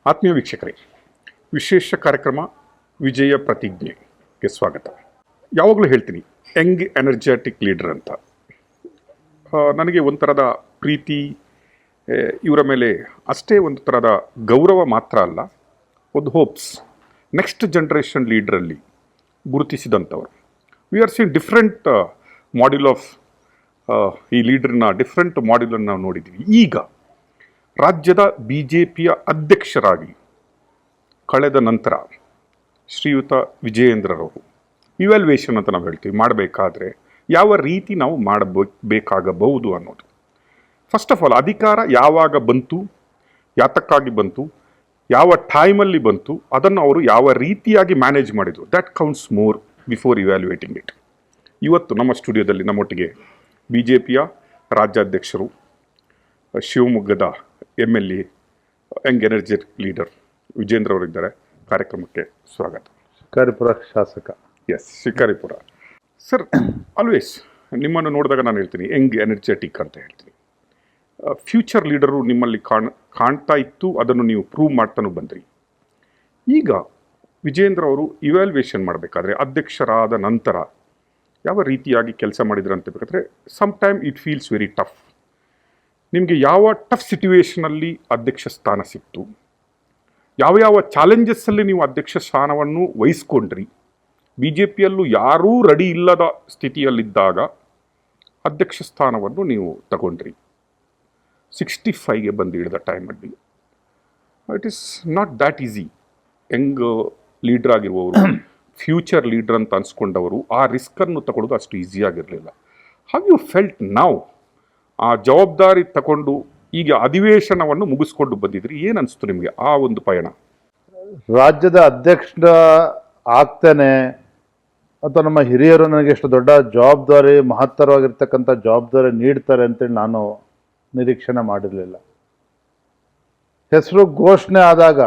ಆತ್ಮೀಯ ವೀಕ್ಷಕರೇ, ವಿಶೇಷ ಕಾರ್ಯಕ್ರಮ ವಿಜಯ ಪ್ರತಿಜ್ಞೆಗೆ ಸ್ವಾಗತ. ಯಾವಾಗಲೂ ಹೇಳ್ತೀನಿ ಯಂಗ್ ಎನರ್ಜೆಟಿಕ್ ಲೀಡರ್ ಅಂತ. ನನಗೆ ಒಂಥರದ ಪ್ರೀತಿ ಇವರ ಮೇಲೆ ಅಷ್ಟೇ, ಒಂದು ಥರದ ಗೌರವ ಮಾತ್ರ ಅಲ್ಲ, ಒಂದು ಹೋಪ್ಸ್ ನೆಕ್ಸ್ಟ್ ಜನ್ರೇಷನ್ ಲೀಡ್ರಲ್ಲಿ ಗುರುತಿಸಿದಂಥವರು. We are seen different module of ಈ ಲೀಡ್ರನ್ನ ಡಿಫ್ರೆಂಟ್ ಮಾಡ್ಯೂಲನ್ನು ನಾವು ನೋಡಿದ್ವಿ. ಈಗ ರಾಜ್ಯದ BJPಯ ಅಧ್ಯಕ್ಷರಾಗಿ ಕಳೆದ ನಂತರ ಶ್ರೀಯುತ ವಿಜಯೇಂದ್ರರವರು ಇವ್ಯಾಲ್ಯೂಯೇಷನ್ ಅಂತ ನಾವು ಹೇಳ್ತೀವಿ, ಮಾಡಬೇಕಾದ್ರೆ ಯಾವ ರೀತಿ ನಾವು ಮಾಡಬೇಕಾಗಬಹುದು ಅನ್ನೋದು. ಫಸ್ಟ್ ಆಫ್ ಆಲ್, ಅಧಿಕಾರ ಯಾವಾಗ ಬಂತು, ಯಾತಕ್ಕಾಗಿ ಬಂತು, ಯಾವ ಟೈಮಲ್ಲಿ ಬಂತು, ಅದನ್ನು ಅವರು ಯಾವ ರೀತಿಯಾಗಿ ಮ್ಯಾನೇಜ್ ಮಾಡಿದರು, that counts more before evaluating it. ಇವತ್ತು ನಮ್ಮ ಸ್ಟುಡಿಯೋದಲ್ಲಿ ನಮ್ಮೊಟ್ಟಿಗೆ BJPಯ ರಾಜ್ಯಾಧ್ಯಕ್ಷರು, ಶಿವಮೊಗ್ಗದ MLA, young energetic leader Vijendra ಅವರಿದ್ದಾರೆ. ಕಾರ್ಯಕ್ರಮಕ್ಕೆ ಸ್ವಾಗತ. ಶಿಕಾರಿಪುರ ಶಾಸಕ. ಎಸ್, ಶಿಕಾರಿಪುರ. ಸರ್, ಆಲ್ವೇಸ್ ನಿಮ್ಮನ್ನು ನೋಡಿದಾಗ ನಾನು ಹೇಳ್ತೀನಿ ಯಂಗ್ ಎನರ್ಜೆಟಿಕ್ ಅಂತ ಹೇಳ್ತೀನಿ. ಫ್ಯೂಚರ್ ಲೀಡರು ನಿಮ್ಮಲ್ಲಿ ಕಾಣ್ತಾ ಇತ್ತು, ಅದನ್ನು ನೀವು ಪ್ರೂವ್ ಮಾಡ್ತಾನೂ ಬಂದ್ರಿ. ಈಗ ವಿಜೇಂದ್ರ ಅವರು ಇವ್ಯಾಲ್ಯೂಯೇಷನ್ ಮಾಡಬೇಕಾದ್ರೆ ಅಧ್ಯಕ್ಷರಾದ ನಂತರ ಯಾವ ರೀತಿಯಾಗಿ ಕೆಲಸ ಮಾಡಿದ್ರು ಅಂತ ಬೇಕಾದರೆ, some time it feels very tough. ನಿಮಗೆ ಯಾವ ಟಫ್ ಸಿಚುವೇಷನಲ್ಲಿ ಅಧ್ಯಕ್ಷ ಸ್ಥಾನ ಸಿಕ್ತು, ಯಾವ ಚಾಲೆಂಜಸ್ಸಲ್ಲಿ ನೀವು ಅಧ್ಯಕ್ಷ ಸ್ಥಾನವನ್ನು ವಹಿಸ್ಕೊಂಡ್ರಿ, BJPಯಲ್ಲೂ ಯಾರೂ ರೆಡಿ ಇಲ್ಲದ ಸ್ಥಿತಿಯಲ್ಲಿದ್ದಾಗ ಅಧ್ಯಕ್ಷ ಸ್ಥಾನವನ್ನು ನೀವು ತಗೊಂಡ್ರಿ. 65ಗೆ ಬಂದು ಹಿಡಿದ ಟೈಮಲ್ಲಿ it is not that easy. Young leader ಆಗಿರುವವರು, ಫ್ಯೂಚರ್ ಲೀಡ್ರ್ ಅಂತ ಅನ್ಸ್ಕೊಂಡವರು ಆ ರಿಸ್ಕನ್ನು ತಗೊಳ್ಳೋದು ಅಷ್ಟು ಈಸಿಯಾಗಿರಲಿಲ್ಲ. ಹೌ ಯು ಫೆಲ್ಟ್ ನಾವು ಆ ಜವಾಬ್ದಾರಿ ತಗೊಂಡು ಈಗ ಅಧಿವೇಶನವನ್ನು ಮುಗಿಸ್ಕೊಂಡು ಬಂದಿದ್ರಿ, ಏನು ಅನಿಸ್ತು ನಿಮಗೆ ಆ ಒಂದು ಪಯಣ? ರಾಜ್ಯದ ಅಧ್ಯಕ್ಷ ಆಗ್ತೇನೆ ಅಥವಾ ನಮ್ಮ ಹಿರಿಯರು ನನಗೆ ಎಷ್ಟು ದೊಡ್ಡ ಜವಾಬ್ದಾರಿ, ಮಹತ್ತರವಾಗಿರ್ತಕ್ಕಂಥ ಜವಾಬ್ದಾರಿ ನೀಡ್ತಾರೆ ಅಂತೇಳಿ ನಾನು ನಿರೀಕ್ಷಣೆ ಮಾಡಿರಲಿಲ್ಲ. ಹೆಸರು ಘೋಷಣೆ ಆದಾಗ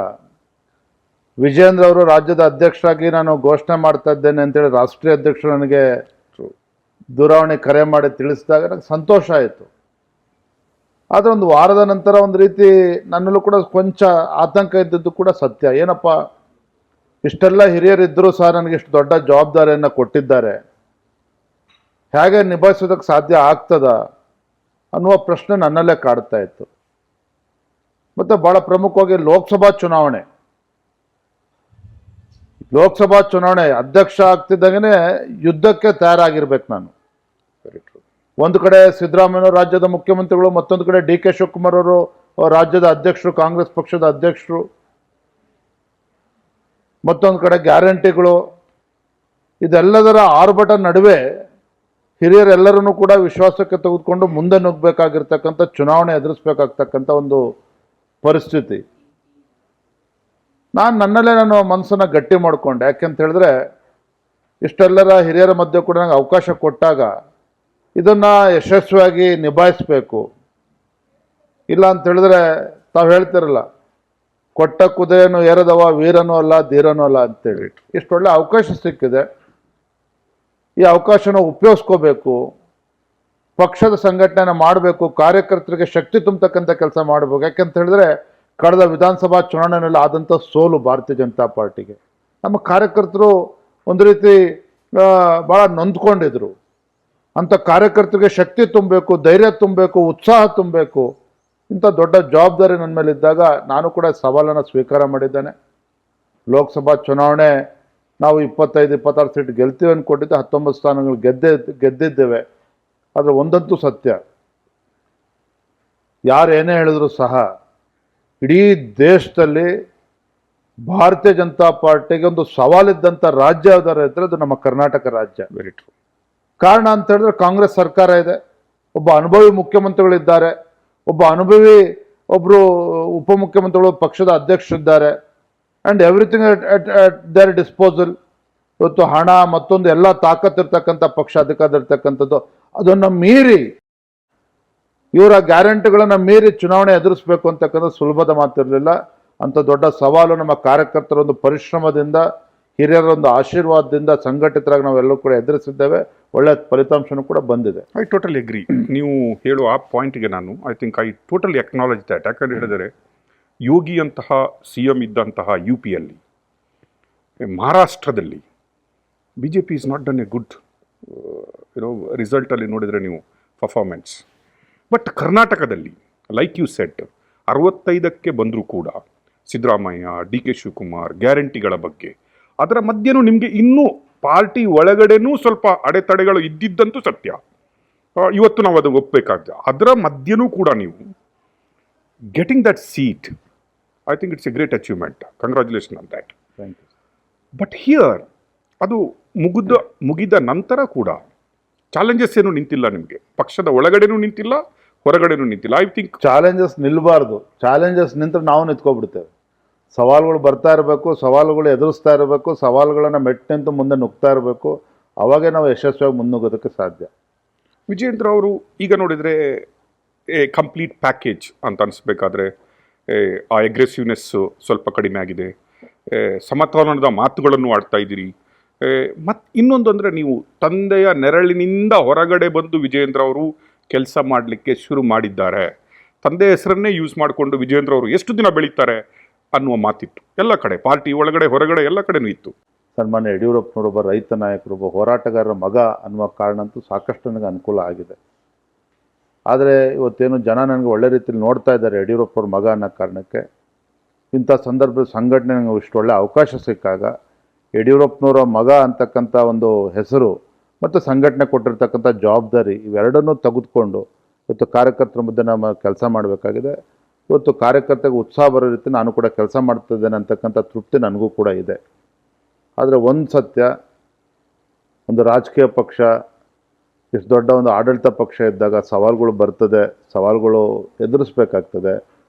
ವಿಜೇಂದ್ರ ಅವರು ರಾಜ್ಯದ ಅಧ್ಯಕ್ಷರಾಗಿ ನಾನು ಘೋಷಣೆ ಮಾಡ್ತಾ ಇದ್ದೇನೆ ಅಂತೇಳಿ ರಾಷ್ಟ್ರೀಯ ಅಧ್ಯಕ್ಷರು ನನಗೆ ದೂರವಾಣಿ ಕರೆ ಮಾಡಿ ತಿಳಿಸಿದಾಗ ನನಗೆ ಸಂತೋಷ ಆಯಿತು. ಆದರೆ ಒಂದು ವಾರದ ನಂತರ ಒಂದು ರೀತಿ ನನ್ನಲ್ಲೂ ಕೂಡ ಕೊಂಚ ಆತಂಕ ಇದ್ದದ್ದು ಕೂಡ ಸತ್ಯ. ಏನಪ್ಪ, ಇಷ್ಟೆಲ್ಲ ಹಿರಿಯರಿದ್ದರೂ ಸಹ ನನಗೆ ಇಷ್ಟು ದೊಡ್ಡ ಜವಾಬ್ದಾರಿಯನ್ನು ಕೊಟ್ಟಿದ್ದಾರೆ, ಹೇಗೆ ನಿಭಾಯಿಸೋದಕ್ಕೆ ಸಾಧ್ಯ ಆಗ್ತದ ಅನ್ನುವ ಪ್ರಶ್ನೆ ನನ್ನಲ್ಲೇ ಕಾಡ್ತಾ ಇತ್ತು. ಮತ್ತು ಭಾಳ ಪ್ರಮುಖವಾಗಿ ಲೋಕಸಭಾ ಚುನಾವಣೆ ಅಧ್ಯಕ್ಷ ಆಗ್ತಿದ್ದಾಗೇ ಯುದ್ಧಕ್ಕೆ ತಯಾರಾಗಿರ್ಬೇಕು ನಾನು. ಒಂದು ಕಡೆ ಸಿದ್ದರಾಮಯ್ಯ ರಾಜ್ಯದ ಮುಖ್ಯಮಂತ್ರಿಗಳು, ಮತ್ತೊಂದು ಕಡೆ DK ಶಿವಕುಮಾರ್ ಅವರು ರಾಜ್ಯದ ಅಧ್ಯಕ್ಷರು, ಕಾಂಗ್ರೆಸ್ ಪಕ್ಷದ ಅಧ್ಯಕ್ಷರು, ಮತ್ತೊಂದು ಕಡೆ ಗ್ಯಾರಂಟಿಗಳು. ಇದೆಲ್ಲದರ ಆರ್ಭಟ ನಡುವೆ ಹಿರಿಯರೆಲ್ಲರನ್ನೂ ಕೂಡ ವಿಶ್ವಾಸಕ್ಕೆ ತೆಗೆದುಕೊಂಡು ಮುಂದೆ ನುಗ್ಗಬೇಕಾಗಿರ್ತಕ್ಕಂಥ, ಚುನಾವಣೆ ಎದುರಿಸ್ಬೇಕಾಗ್ತಕ್ಕಂಥ ಒಂದು ಪರಿಸ್ಥಿತಿ. ನನ್ನಲ್ಲೇ ನಾನು ಮನಸ್ಸನ್ನು ಗಟ್ಟಿ ಮಾಡಿಕೊಂಡೆ. ಯಾಕೆಂತ ಹೇಳಿದ್ರೆ, ಇಷ್ಟೆಲ್ಲರ ಹಿರಿಯರ ಮಧ್ಯೆ ಕೂಡ ನನಗೆ ಅವಕಾಶ ಕೊಟ್ಟಾಗ ಇದನ್ನು ಯಶಸ್ವಿಯಾಗಿ ನಿಭಾಯಿಸಬೇಕು. ಇಲ್ಲ ಅಂತ ಹೇಳಿದ್ರೆ, ತಾವು ಹೇಳ್ತಿರಲ್ಲ, ಕೊಟ್ಟ ಕುದುರೆಯನ್ನು ಏರದವ ವೀರನೂ ಅಲ್ಲ ಧೀರನೂ ಅಲ್ಲ ಅಂತೇಳಿ. ಇಷ್ಟೊಳ್ಳೆ ಅವಕಾಶ ಸಿಕ್ಕಿದೆ, ಈ ಅವಕಾಶನ ಉಪಯೋಗಿಸ್ಕೋಬೇಕು, ಪಕ್ಷದ ಸಂಘಟನೆ ಮಾಡಬೇಕು, ಕಾರ್ಯಕರ್ತರಿಗೆ ಶಕ್ತಿ ತುಂಬತಕ್ಕಂಥ ಕೆಲಸ ಮಾಡಬೇಕು. ಯಾಕೆಂತ ಹೇಳಿದ್ರೆ, ಕಳೆದ ವಿಧಾನಸಭಾ ಚುನಾವಣೆಯಲ್ಲಿ ಆದಂಥ ಸೋಲು ಭಾರತೀಯ ಜನತಾ ಪಾರ್ಟಿಗೆ ನಮ್ಮ ಕಾರ್ಯಕರ್ತರು ಒಂದು ರೀತಿ ಭಾಳ ನೊಂದ್ಕೊಂಡಿದ್ರು. ಅಂಥ ಕಾರ್ಯಕರ್ತರಿಗೆ ಶಕ್ತಿ ತುಂಬಬೇಕು, ಧೈರ್ಯ ತುಂಬಬೇಕು, ಉತ್ಸಾಹ ತುಂಬಬೇಕು. ಇಂಥ ದೊಡ್ಡ ಜವಾಬ್ದಾರಿ ನನ್ನ ಮೇಲಿದ್ದಾಗ ನಾನು ಕೂಡ ಸವಾಲನ್ನು ಸ್ವೀಕಾರ ಮಾಡಿದ್ದೇನೆ. ಲೋಕಸಭಾ ಚುನಾವಣೆ ನಾವು 25-26 ಸೀಟ್ ಗೆಲ್ತೀವಿ ಅಂದ್ಕೊಂಡಿದ್ದೆ, 19 ಸ್ಥಾನಗಳು ಗೆದ್ದಿದ್ದೇವೆ. ಆದರೆ ಒಂದಂತೂ ಸತ್ಯ, ಯಾರು ಏನೇ ಹೇಳಿದ್ರು ಸಹ ಇಡೀ ದೇಶದಲ್ಲಿ ಭಾರತೀಯ ಜನತಾ ಪಾರ್ಟಿಗೆ ಒಂದು ಸವಾಲಿದ್ದಂಥ ರಾಜ್ಯ ಯಾವ್ದಾರು ಇದ್ದರೆ ಅದು ನಮ್ಮ ಕರ್ನಾಟಕ ರಾಜ್ಯ. Very true. ಕಾರಣ ಅಂತ ಹೇಳಿದ್ರೆ, ಕಾಂಗ್ರೆಸ್ ಸರ್ಕಾರ ಇದೆ, ಒಬ್ಬ ಅನುಭವಿ ಮುಖ್ಯಮಂತ್ರಿಗಳಿದ್ದಾರೆ, ಒಬ್ಬರು ಉಪಮುಖ್ಯಮಂತ್ರಿಗಳು, ಪಕ್ಷದ ಅಧ್ಯಕ್ಷರಿದ್ದಾರೆ, and everything at their disposal. ಇವತ್ತು ಹಣ ಮತ್ತೊಂದು ಎಲ್ಲ ತಾಕತ್ತಿರ್ತಕ್ಕಂಥ ಪಕ್ಷ ಅಧಿಕಾರದಲ್ಲಿರ್ತಕ್ಕಂಥದ್ದು. ಅದನ್ನು ಮೀರಿ, ಇವರ ಗ್ಯಾರಂಟಿಗಳನ್ನು ಮೀರಿ ಚುನಾವಣೆ ಎದುರಿಸಬೇಕು ಅಂತಕ್ಕಂಥ ಸುಲಭದ ಮಾತಿರಲಿಲ್ಲ. ಅಂಥ ದೊಡ್ಡ ಸವಾಲು ನಮ್ಮ ಕಾರ್ಯಕರ್ತರ ಒಂದು ಪರಿಶ್ರಮದಿಂದ, ಹಿರಿಯರ ಒಂದು ಆಶೀರ್ವಾದದಿಂದ ಸಂಘಟಿತರಾಗಿ ನಾವೆಲ್ಲರೂ ಕೂಡ ಎದುರಿಸಿದ್ದೇವೆ. ಒಳ್ಳೆಯ ಫಲಿತಾಂಶನೂ ಕೂಡ ಬಂದಿದೆ. I totally agree. ನೀವು ಹೇಳುವ ಆ ಪಾಯಿಂಟ್ಗೆ ನಾನು I think I totally acknowledge that. ಯಾಕಂದ್ರೆ ಹೇಳಿದರೆ, ಯೋಗಿಯಂತಹ ಸಿ ಎಂ ಇದ್ದಂತಹ ಯು ಪಿಯಲ್ಲಿ, ಮಹಾರಾಷ್ಟ್ರದಲ್ಲಿ B J P is not done a good ರಿಸಲ್ಟಲ್ಲಿ ನೋಡಿದರೆ ನೀವು ಪರ್ಫಾರ್ಮೆನ್ಸ್. ಬಟ್ ಕರ್ನಾಟಕದಲ್ಲಿ ಲೈಕ್ ಯು ಸೆಟ್ 65ಕ್ಕೆ ಬಂದರೂ ಕೂಡ ಸಿದ್ದರಾಮಯ್ಯ, ಡಿ ಕೆ ಶಿವಕುಮಾರ್ ಗ್ಯಾರಂಟಿಗಳ ಬಗ್ಗೆ, ಅದರ ಮಧ್ಯೆನೂ ನಿಮಗೆ ಇನ್ನೂ ಪಾರ್ಟಿ ಒಳಗಡೆನೂ ಸ್ವಲ್ಪ ಅಡೆತಡೆಗಳು ಇದ್ದಿದ್ದಂತೂ ಸತ್ಯ. ಇವತ್ತು ನಾವು ಅದು ಒಪ್ಪಬೇಕಾಗ್ತದೆ. ಅದರ ಮಧ್ಯೆನೂ ಕೂಡ ನೀವು getting that seat, I think it's a great achievement. Congratulation on that. Thank you. But here ಅದು ಮುಗಿದ ನಂತರ ಕೂಡ ಚಾಲೆಂಜಸ್ ಏನು ನಿಂತಿಲ್ಲ ನಿಮಗೆ. ಪಕ್ಷದ ಒಳಗಡೆನೂ ನಿಂತಿಲ್ಲ, ಹೊರಗಡೆನೂ ನಿಂತಿಲ್ಲ. ಐ ಥಿಂಕ್ ಚಾಲೆಂಜಸ್ ನಿಲ್ಲಬಾರ್ದು. ಚಾಲೆಂಜಸ್ ನಿಂತರೆ ನಾವು ನಿಂತ್ಕೊಬಿಡ್ತೇವೆ. ಸವಾಲುಗಳು ಬರ್ತಾ ಇರಬೇಕು, ಸವಾಲುಗಳು ಎದುರಿಸ್ತಾ ಇರಬೇಕು, ಸವಾಲುಗಳನ್ನು ಮೆಟ್ಟಿನಿಂತು ಮುಂದೆ ನುಗ್ತಾ ಇರಬೇಕು. ಅವಾಗೇ ನಾವು ಯಶಸ್ವಿಯಾಗಿ ಮುನ್ನುಗ್ಗೋದಕ್ಕೆ ಸಾಧ್ಯ. ವಿಜಯೇಂದ್ರ ಅವರು ಈಗ ನೋಡಿದರೆ ಎ ಕಂಪ್ಲೀಟ್ ಪ್ಯಾಕೇಜ್ ಅಂತ ಅನಿಸ್ಬೇಕಾದ್ರೆ ಆ ಅಗ್ರೆಸಿವ್ನೆಸ್ಸು ಸ್ವಲ್ಪ ಕಡಿಮೆ ಆಗಿದೆ. ಸಮತೋಲನದ ಮಾತುಗಳನ್ನು ಆಡ್ತಾ ಇದ್ದೀರಿ. ಮತ್ತು ಇನ್ನೊಂದು ಅಂದರೆ ನೀವು ತಂದೆಯ ನೆರಳಿನಿಂದ ಹೊರಗಡೆ ಬಂದು ವಿಜಯೇಂದ್ರ ಅವರು ಕೆಲಸ ಮಾಡಲಿಕ್ಕೆ ಶುರು ಮಾಡಿದ್ದಾರೆ. ತಂದೆ ಹೆಸರನ್ನೇ ಯೂಸ್ ಮಾಡಿಕೊಂಡು ವಿಜಯೇಂದ್ರ ಅವರು ಎಷ್ಟು ದಿನ ಬೆಳೀತಾರೆ ಅನ್ನುವ ಮಾತಿತ್ತು ಎಲ್ಲ ಕಡೆ, ಪಾರ್ಟಿ ಒಳಗಡೆ ಹೊರಗಡೆ ಎಲ್ಲ ಕಡೆನೂ ಇತ್ತು. ಸನ್ಮಾನ್ಯ ಯಡಿಯೂರಪ್ಪನವರೊಬ್ಬ ರೈತ ನಾಯಕರೊಬ್ಬ ಹೋರಾಟಗಾರರ ಮಗ ಅನ್ನುವ ಕಾರಣ ಅಂತೂ ಸಾಕಷ್ಟು ನನಗೆ ಅನುಕೂಲ ಆಗಿದೆ. ಆದರೆ ಇವತ್ತೇನು ಜನ ನನಗೆ ಒಳ್ಳೆ ರೀತಿಯಲ್ಲಿ ನೋಡ್ತಾ ಇದ್ದಾರೆ ಯಡಿಯೂರಪ್ಪವ್ರ ಮಗ ಅನ್ನೋ ಕಾರಣಕ್ಕೆ. ಇಂಥ ಸಂದರ್ಭದ ಸಂಘಟನೆ ನನಗೆ ಇಷ್ಟು ಒಳ್ಳೆ ಅವಕಾಶ ಸಿಕ್ಕಾಗ ಯಡಿಯೂರಪ್ಪನವರ ಮಗ ಅಂತಕ್ಕಂಥ ಒಂದು ಹೆಸರು ಮತ್ತು ಸಂಘಟನೆ ಕೊಟ್ಟಿರ್ತಕ್ಕಂಥ ಜವಾಬ್ದಾರಿ ಇವೆರಡನ್ನೂ ತೆಗೆದುಕೊಂಡು ಇವತ್ತು ಕಾರ್ಯಕರ್ತರ ಮಧ್ಯೆ ನಮ್ಮ ಕೆಲಸ ಮಾಡಬೇಕಾಗಿದೆ. ಇವತ್ತು ಕಾರ್ಯಕರ್ತರಿಗೆ ಉತ್ಸಾಹ ಬರೋ ರೀತಿ ನಾನು ಕೂಡ ಕೆಲಸ ಮಾಡ್ತಿದ್ದೇನೆ ಅಂತಕ್ಕಂಥ ತೃಪ್ತಿ ನನಗೂ ಕೂಡ ಇದೆ. ಆದರೆ ಒಂದು ಸತ್ಯ, ಒಂದು ರಾಜಕೀಯ ಪಕ್ಷ ಇಷ್ಟು ದೊಡ್ಡ ಒಂದು ಆಡಳಿತ ಪಕ್ಷ ಇದ್ದಾಗ ಸವಾಲುಗಳು ಬರ್ತದೆ, ಸವಾಲುಗಳು ಎದುರಿಸ್ಬೇಕಾಗ್ತದೆ.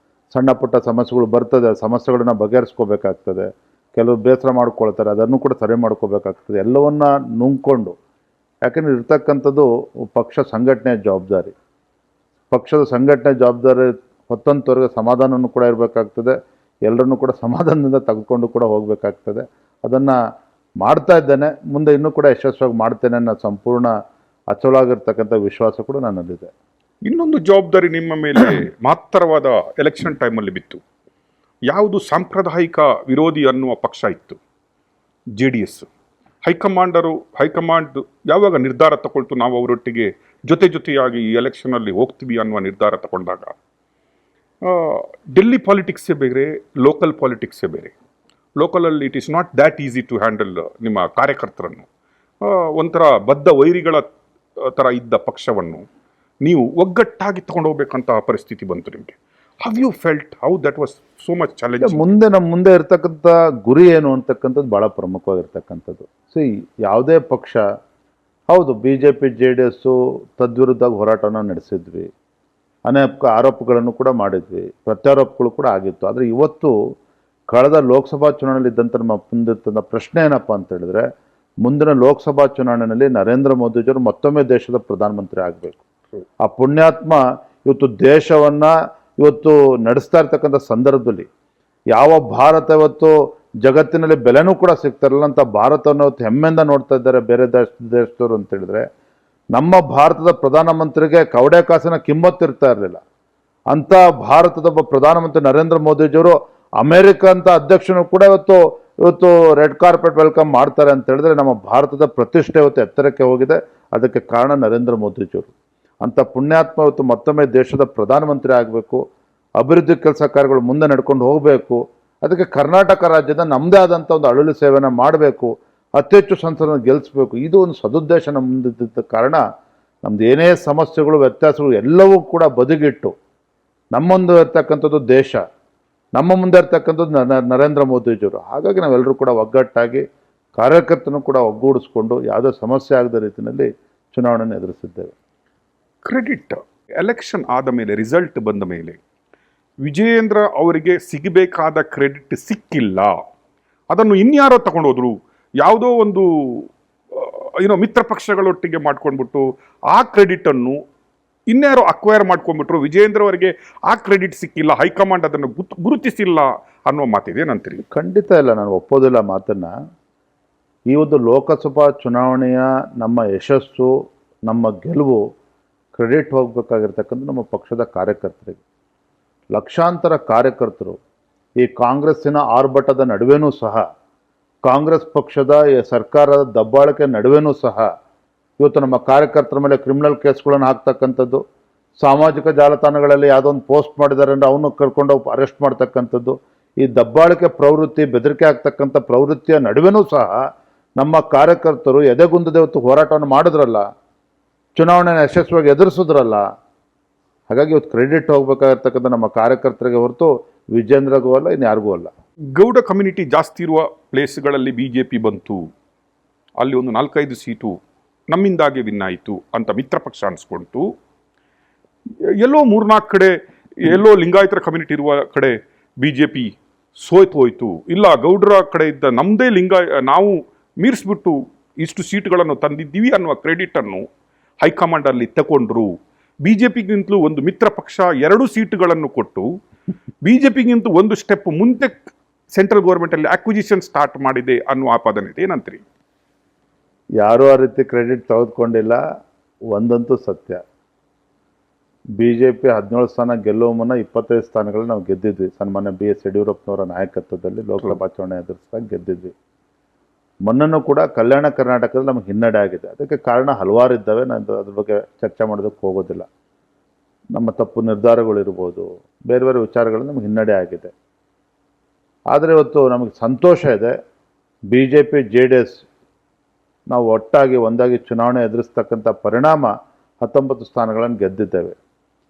ಸಣ್ಣ ಪುಟ್ಟ ಸಮಸ್ಯೆಗಳು ಬರ್ತದೆ, ಸಮಸ್ಯೆಗಳನ್ನ ಬಗೆಹರಿಸ್ಕೋಬೇಕಾಗ್ತದೆ. ಕೆಲವರು ಬೇಸರ ಮಾಡ್ಕೊಳ್ತಾರೆ, ಅದನ್ನು ಕೂಡ ಸರಿ ಮಾಡ್ಕೋಬೇಕಾಗ್ತದೆ. ಎಲ್ಲವನ್ನ ನುಂಗ್ಕೊಂಡು, ಯಾಕೆಂದರೆ ಇರ್ತಕ್ಕಂಥದ್ದು ಪಕ್ಷ ಸಂಘಟನೆಯ ಜವಾಬ್ದಾರಿ. ಪಕ್ಷದ ಸಂಘಟನೆ ಜವಾಬ್ದಾರಿ ಹೊತ್ತಂತವ್ರಿಗೆ ಸಮಾಧಾನವೂ ಕೂಡ ಇರಬೇಕಾಗ್ತದೆ. ಎಲ್ಲರನ್ನೂ ಕೂಡ ಸಮಾಧಾನದಿಂದ ತೆಗೆದುಕೊಂಡು ಕೂಡ ಹೋಗಬೇಕಾಗ್ತದೆ. ಅದನ್ನು ಮಾಡ್ತಾ ಇದ್ದೇನೆ, ಮುಂದೆ ಇನ್ನೂ ಕೂಡ ಯಶಸ್ವಿಯಾಗಿ ಮಾಡ್ತೇನೆ ಅನ್ನೋ ಸಂಪೂರ್ಣ ಅಚಲವಾಗಿರ್ತಕ್ಕಂಥ ವಿಶ್ವಾಸ ಕೂಡ ನನ್ನಲ್ಲಿದೆ. ಇನ್ನೊಂದು ಜವಾಬ್ದಾರಿ ನಿಮ್ಮ ಮೇಲೆ ಮಾತ್ರವಾದ ಎಲೆಕ್ಷನ್ ಟೈಮಲ್ಲಿ ಬಿತ್ತು. ಯಾವುದು ಸಾಂಪ್ರದಾಯಿಕ ವಿರೋಧಿ ಅನ್ನುವ ಪಕ್ಷ ಇತ್ತು, JDS. ಹೈಕಮಾಂಡ್ ಯಾವಾಗ ನಿರ್ಧಾರ ತಗೊಳ್ತು ನಾವು ಅವರೊಟ್ಟಿಗೆ ಜೊತೆಯಾಗಿ ಈ ಎಲೆಕ್ಷನಲ್ಲಿ ಹೋಗ್ತೀವಿ ಅನ್ನುವ ನಿರ್ಧಾರ ತಗೊಂಡಾಗ ಡೆಲ್ಲಿ ಪಾಲಿಟಿಕ್ಸೇ ಬೇರೆ, ಲೋಕಲ್ ಪಾಲಿಟಿಕ್ಸೇ ಬೇರೆ. ಲೋಕಲಲ್ಲಿ it is not that easy to handle ನಿಮ್ಮ ಕಾರ್ಯಕರ್ತರನ್ನು. ಒಂಥರ ಬದ್ಧ ವೈರಿಗಳ ಥರ ಇದ್ದ ಪಕ್ಷವನ್ನು ನೀವು ಒಗ್ಗಟ್ಟಾಗಿ ತಗೊಂಡು ಹೋಗ್ಬೇಕಂತ ಪರಿಸ್ಥಿತಿ ಬಂತು ನಿಮಗೆ. How you felt, how that was so much challenge? ನಮ್ಮ ಮುಂದೆ ಇರ್ತಕ್ಕಂಥ ಗುರಿ ಏನು ಅಂತಕ್ಕಂಥದ್ದು ಭಾಳ ಪ್ರಮುಖವಾಗಿರ್ತಕ್ಕಂಥದ್ದು. ಯಾವುದೇ ಪಕ್ಷ, ಹೌದು BJP JDS ತದ್ವಿರುದ್ಧ ಹೋರಾಟನ ನಡೆಸಿದ್ವಿ, ಅನೇಕ ಆರೋಪಗಳನ್ನು ಕೂಡ ಮಾಡಿದ್ವಿ, ಪ್ರತ್ಯಾರೋಪಗಳು ಕೂಡ ಆಗಿತ್ತು. ಆದರೆ ಇವತ್ತು ಕಳೆದ ಲೋಕಸಭಾ ಚುನಾವಣೆಯಲ್ಲಿ ಇದ್ದಂಥ ನಮ್ಮ ಮುಂದಿರ್ತಂಥ ಪ್ರಶ್ನೆ ಏನಪ್ಪ ಅಂತ ಹೇಳಿದ್ರೆ, ಮುಂದಿನ ಲೋಕಸಭಾ ಚುನಾವಣೆಯಲ್ಲಿ ನರೇಂದ್ರ ಮೋದಿಜಿಯವರು ಮತ್ತೊಮ್ಮೆ ದೇಶದ ಪ್ರಧಾನಮಂತ್ರಿ ಆಗಬೇಕು. ಆ ಪುಣ್ಯಾತ್ಮ ಇವತ್ತು ದೇಶವನ್ನು ಇವತ್ತು ನಡೆಸ್ತಾ ಇರ್ತಕ್ಕಂಥ ಸಂದರ್ಭದಲ್ಲಿ ಯಾವ ಭಾರತ ಇವತ್ತು ಜಗತ್ತಿನಲ್ಲಿ ಬೆಲೆನೂ ಕೂಡ ಸಿಗ್ತಾರಲ್ಲ ಅಂತ ಭಾರತವನ್ನು ಇವತ್ತು ಹೆಮ್ಮೆಯಿಂದ ನೋಡ್ತಾ ಇದ್ದಾರೆ ಬೇರೆ ದೇಶದವರು ಅಂತ ಹೇಳಿದ್ರೆ, ನಮ್ಮ ಭಾರತದ ಪ್ರಧಾನಮಂತ್ರಿಗೆ ಕವಡೆ ಕಾಸಿನ ಕಿಮ್ಮತ್ತಿರ್ತಾ ಇರಲಿಲ್ಲ. ಅಂಥ ಭಾರತದ ಒಬ್ಬ ಪ್ರಧಾನಮಂತ್ರಿ ನರೇಂದ್ರ ಮೋದಿಜಿಯವರು ಅಮೆರಿಕ ಅಂತ ಅಧ್ಯಕ್ಷನು ಕೂಡ ಇವತ್ತು ರೆಡ್ ಕಾರ್ಪೆಟ್ ವೆಲ್ಕಮ್ ಮಾಡ್ತಾರೆ ಅಂತ ಹೇಳಿದ್ರೆ ನಮ್ಮ ಭಾರತದ ಪ್ರತಿಷ್ಠೆ ಇವತ್ತು ಎತ್ತರಕ್ಕೆ ಹೋಗಿದೆ. ಅದಕ್ಕೆ ಕಾರಣ ನರೇಂದ್ರ ಮೋದಿಜಿಯವರು. ಅಂಥ ಪುಣ್ಯಾತ್ಮ ಇವತ್ತು ಮತ್ತೊಮ್ಮೆ ದೇಶದ ಪ್ರಧಾನಮಂತ್ರಿ ಆಗಬೇಕು, ಅಭಿವೃದ್ಧಿ ಕೆಲಸ ಕಾರ್ಯಗಳು ಮುಂದೆ ನಡ್ಕೊಂಡು ಹೋಗಬೇಕು. ಅದಕ್ಕೆ ಕರ್ನಾಟಕ ರಾಜ್ಯದ ನಮ್ಮದೇ ಆದಂಥ ಒಂದು ಅಳುಲು ಸೇವೆಯನ್ನು ಮಾಡಬೇಕು, ಅತಿ ಹೆಚ್ಚು ಸಂಸದನ್ನು ಗೆಲ್ಲಿಸಬೇಕು. ಇದು ಒಂದು ಸದುದ್ದೇಶ ನಮ್ಮ ಮುಂದಿದ್ದ ಕಾರಣ ನಮ್ದು ಏನೇ ಸಮಸ್ಯೆಗಳು ವ್ಯತ್ಯಾಸಗಳು ಎಲ್ಲವೂ ಕೂಡ ಬದಿಗಿಟ್ಟು ನಮ್ಮ ಮುಂದೆ ಇರ್ತಕ್ಕಂಥದ್ದು ದೇಶ, ನಮ್ಮ ಮುಂದೆ ಇರ್ತಕ್ಕಂಥದ್ದು ನರೇಂದ್ರ ಮೋದಿಜಿಯವರು. ಹಾಗಾಗಿ ನಾವೆಲ್ಲರೂ ಕೂಡ ಒಗ್ಗಟ್ಟಾಗಿ ಕಾರ್ಯಕರ್ತನೂ ಕೂಡ ಒಗ್ಗೂಡಿಸ್ಕೊಂಡು ಯಾವುದೇ ಸಮಸ್ಯೆ ಆಗದ ರೀತಿಯಲ್ಲಿ ಚುನಾವಣೆಯನ್ನು ಎದುರಿಸಿದ್ದೇವೆ. ಕ್ರೆಡಿಟ್ ಎಲೆಕ್ಷನ್ ಆದ ಮೇಲೆ, ರಿಸಲ್ಟ್ ಬಂದ ಮೇಲೆ ವಿಜಯೇಂದ್ರ ಅವರಿಗೆ ಸಿಗಬೇಕಾದ ಕ್ರೆಡಿಟ್ ಸಿಕ್ಕಿಲ್ಲ, ಅದನ್ನು ಇನ್ಯಾರೋ ತಗೊಂಡೋದ್ರು, ಯಾವುದೋ ಒಂದು ಮಿತ್ರ ಪಕ್ಷಗಳೊಟ್ಟಿಗೆ ಮಾಡ್ಕೊಂಡ್ಬಿಟ್ಟು ಆ ಕ್ರೆಡಿಟನ್ನು ಇನ್ಯಾರೋ ಅಕ್ವೈರ್ ಮಾಡ್ಕೊಂಡ್ಬಿಟ್ರು. ವಿಜಯೇಂದ್ರ ಅವರಿಗೆ ಆ ಕ್ರೆಡಿಟ್ ಸಿಕ್ಕಿಲ್ಲ, ಹೈಕಮಾಂಡ್ ಅದನ್ನು ಗುರುತಿಸಿಲ್ಲ ಅನ್ನೋ ಮಾತಿದೆ ನಂತರ. ಖಂಡಿತ ಇಲ್ಲ, ನಾನು ಒಪ್ಪೋದಿಲ್ಲ ಮಾತನ್ನು. ಈ ಒಂದು ಲೋಕಸಭಾ ಚುನಾವಣೆಯ ನಮ್ಮ ಯಶಸ್ಸು, ನಮ್ಮ ಗೆಲುವು ಕ್ರೆಡಿಟ್ ಹೋಗಬೇಕಾಗಿರ್ತಕ್ಕಂಥ ನಮ್ಮ ಪಕ್ಷದ ಕಾರ್ಯಕರ್ತರಿಗೆ. ಲಕ್ಷಾಂತರ ಕಾರ್ಯಕರ್ತರು ಈ ಕಾಂಗ್ರೆಸ್ಸಿನ ಆರ್ಭಟದ ನಡುವೆನೂ ಸಹ, ಕಾಂಗ್ರೆಸ್ ಪಕ್ಷದ ಸರ್ಕಾರದ ದಬ್ಬಾಳಿಕೆ ನಡುವೆನೂ ಸಹ ಇವತ್ತು ನಮ್ಮ ಕಾರ್ಯಕರ್ತರ ಮೇಲೆ ಕ್ರಿಮಿನಲ್ ಕೇಸ್ಗಳನ್ನು ಹಾಕ್ತಕ್ಕಂಥದ್ದು, ಸಾಮಾಜಿಕ ಜಾಲತಾಣಗಳಲ್ಲಿ ಯಾವುದೋ ಒಂದು ಪೋಸ್ಟ್ ಮಾಡಿದ್ದಾರೆ ಅಂದರೆ ಅವನು ಕರ್ಕೊಂಡು ಅರೆಸ್ಟ್ ಮಾಡ್ತಕ್ಕಂಥದ್ದು, ಈ ದಬ್ಬಾಳಿಕೆ ಪ್ರವೃತ್ತಿ, ಬೆದರಿಕೆ ಆಗ್ತಕ್ಕಂಥ ಪ್ರವೃತ್ತಿಯ ನಡುವೆನೂ ಸಹ ನಮ್ಮ ಕಾರ್ಯಕರ್ತರು ಎದೆಗುಂದದೆ ಇವತ್ತು ಹೋರಾಟವನ್ನು ಮಾಡಿದ್ರಲ್ಲ, ಚುನಾವಣೆಯನ್ನು ಯಶಸ್ವಿಯಾಗಿ ಎದುರಿಸಿದ್ರಲ್ಲ. ಹಾಗಾಗಿ ಇವತ್ತು ಕ್ರೆಡಿಟ್ ಹೋಗ್ಬೇಕಾಗಿರ್ತಕ್ಕಂಥ ನಮ್ಮ ಕಾರ್ಯಕರ್ತರಿಗೆ ಹೊರತು ವಿಜೇಂದ್ರಗೂ ಅಲ್ಲ, ಇನ್ಯಾರಿಗೂ ಅಲ್ಲ. ಗೌಡ ಕಮ್ಯುನಿಟಿ ಜಾಸ್ತಿ ಇರುವ ಪ್ಲೇಸ್ಗಳಲ್ಲಿ BJP ಬಂತು, ಅಲ್ಲಿ ಒಂದು 4-5 ಸೀಟು ನಮ್ಮಿಂದಾಗಿ ವಿನ್ ಆಯಿತು ಅಂತ ಮಿತ್ರ ಪಕ್ಷ ಅನ್ಸ್ಕೊಂತು. ಎಲ್ಲೋ 3-4 ಕಡೆ ಎಲ್ಲೋ ಲಿಂಗಾಯತರ ಕಮ್ಯುನಿಟಿ ಇರುವ ಕಡೆ BJP ಸೋಯ್ತು ಹೋಯ್ತು. ಇಲ್ಲ, ಗೌಡರ ಕಡೆ ಇದ್ದ ನಮ್ಮದೇ ನಾವು ಮೀರಿಸ್ಬಿಟ್ಟು ಇಷ್ಟು ಸೀಟ್ಗಳನ್ನು ತಂದಿದ್ದೀವಿ ಅನ್ನುವ ಕ್ರೆಡಿಟನ್ನು ಹೈಕಮಾಂಡಲ್ಲಿ ತಗೊಂಡ್ರು. BJPಗಿಂತಲೂ ಒಂದು ಮಿತ್ರ ಪಕ್ಷ 2 ಸೀಟುಗಳನ್ನು ಕೊಟ್ಟು BJPಗಿಂತ ಒಂದು ಸ್ಟೆಪ್ ಮುಂದೆ ಸೆಂಟ್ರಲ್ ಗೌರ್ಮೆಂಟಲ್ಲಿ ಅಕ್ವಿಜಿಷನ್ ಸ್ಟಾರ್ಟ್ ಮಾಡಿದೆ ಅನ್ನುವ ಆಪಾದನೆ ಇದೆ. ಏನಂತೀರಿ? ಯಾರೂ ಆ ರೀತಿ ಕ್ರೆಡಿಟ್ ತೆಗೆದುಕೊಂಡಿಲ್ಲ. ಒಂದಂತೂ ಸತ್ಯ, BJP 17 ಸ್ಥಾನ ಗೆಲ್ಲುವ ಮುನ್ನ 25 ಸ್ಥಾನಗಳು ನಾವು ಗೆದ್ದಿದ್ವಿ. ಸನ್ಮಾನ್ಯ BS ಯಡಿಯೂರಪ್ಪನವರ ನಾಯಕತ್ವದಲ್ಲಿ ಲೋಕಸಭಾ ಚುನಾವಣೆ ಎದುರಿಸಿದಾಗ ಗೆದ್ದಿದ್ವಿ. ಮೊನ್ನೆನೂ ಕೂಡ ಕಲ್ಯಾಣ ಕರ್ನಾಟಕದಲ್ಲಿ ನಮಗೆ ಹಿನ್ನಡೆ ಆಗಿದೆ. ಅದಕ್ಕೆ ಕಾರಣ ಹಲವಾರು ಇದ್ದಾವೆ, ನಾನು ಅದ್ರ ಬಗ್ಗೆ ಚರ್ಚೆ ಮಾಡೋದಕ್ಕೆ ಹೋಗೋದಿಲ್ಲ. ನಮ್ಮ ತಪ್ಪು ನಿರ್ಧಾರಗಳಿರ್ಬೋದು, ಬೇರೆ ಬೇರೆ ವಿಚಾರಗಳು ನಮಗೆ ಹಿನ್ನಡೆ ಆಗಿದೆ. ಆದರೆ ಇವತ್ತು ನಮಗೆ ಸಂತೋಷ ಇದೆ, BJP JDS ನಾವು ಒಟ್ಟಾಗಿ ಒಂದಾಗಿ ಚುನಾವಣೆ ಎದುರಿಸ್ತಕ್ಕಂಥ ಪರಿಣಾಮ 19 ಸ್ಥಾನಗಳನ್ನು ಗೆದ್ದಿದ್ದೇವೆ.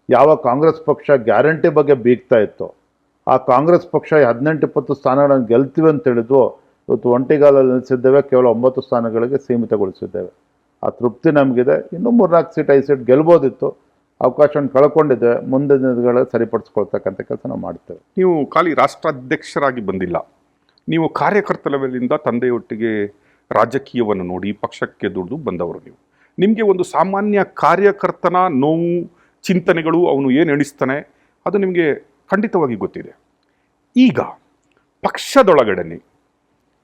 ಯಾವ ಕಾಂಗ್ರೆಸ್ ಪಕ್ಷ ಗ್ಯಾರಂಟಿ ಬಗ್ಗೆ ಬೀಗ್ತಾ ಇತ್ತು, ಆ ಕಾಂಗ್ರೆಸ್ ಪಕ್ಷ 18-20 ಸ್ಥಾನಗಳನ್ನು ಗೆಲ್ತೀವಿ ಅಂತ ಹೇಳಿದ್ವು, ಇವತ್ತು ಒಂಟಿಗಾಲಲ್ಲಿ ನಿಲ್ಲಿಸಿದ್ದೇವೆ. ಕೇವಲ 9 ಸ್ಥಾನಗಳಿಗೆ ಸೀಮಿತಗೊಳಿಸಿದ್ದೇವೆ. ಆ ತೃಪ್ತಿ ನಮಗಿದೆ. ಇನ್ನೂ 3-4 ಸೀಟ್ 5 ಸೀಟ್ ಗೆಲ್ಬೋದಿತ್ತು, ಅವಕಾಶವನ್ನು ಕಳ್ಕೊಂಡಿದ್ದೆ. ಮುಂದಿನ ದಿನಗಳಲ್ಲಿ ಸರಿಪಡಿಸ್ಕೊಳ್ತಕ್ಕಂಥ ಕೆಲಸ ನಾವು ಮಾಡ್ತೇವೆ. ನೀವು ಖಾಲಿ ರಾಷ್ಟ್ರಾಧ್ಯಕ್ಷರಾಗಿ ಬಂದಿಲ್ಲ, ನೀವು ಕಾರ್ಯಕರ್ತ ಲೆವೆಲಿಂದ ತಂದೆಯೊಟ್ಟಿಗೆ ರಾಜಕೀಯವನ್ನು ನೋಡಿ ಪಕ್ಷಕ್ಕೆ ದುಡಿದು ಬಂದವರು. ನಿಮಗೆ ಒಂದು ಸಾಮಾನ್ಯ ಕಾರ್ಯಕರ್ತನ ನೋವು, ಚಿಂತನೆಗಳು, ಅವನು ಏನು ಎಣಿಸ್ತಾನೆ ಅದು ನಿಮಗೆ ಖಂಡಿತವಾಗಿ ಗೊತ್ತಿದೆ. ಈಗ ಪಕ್ಷದೊಳಗಡೆ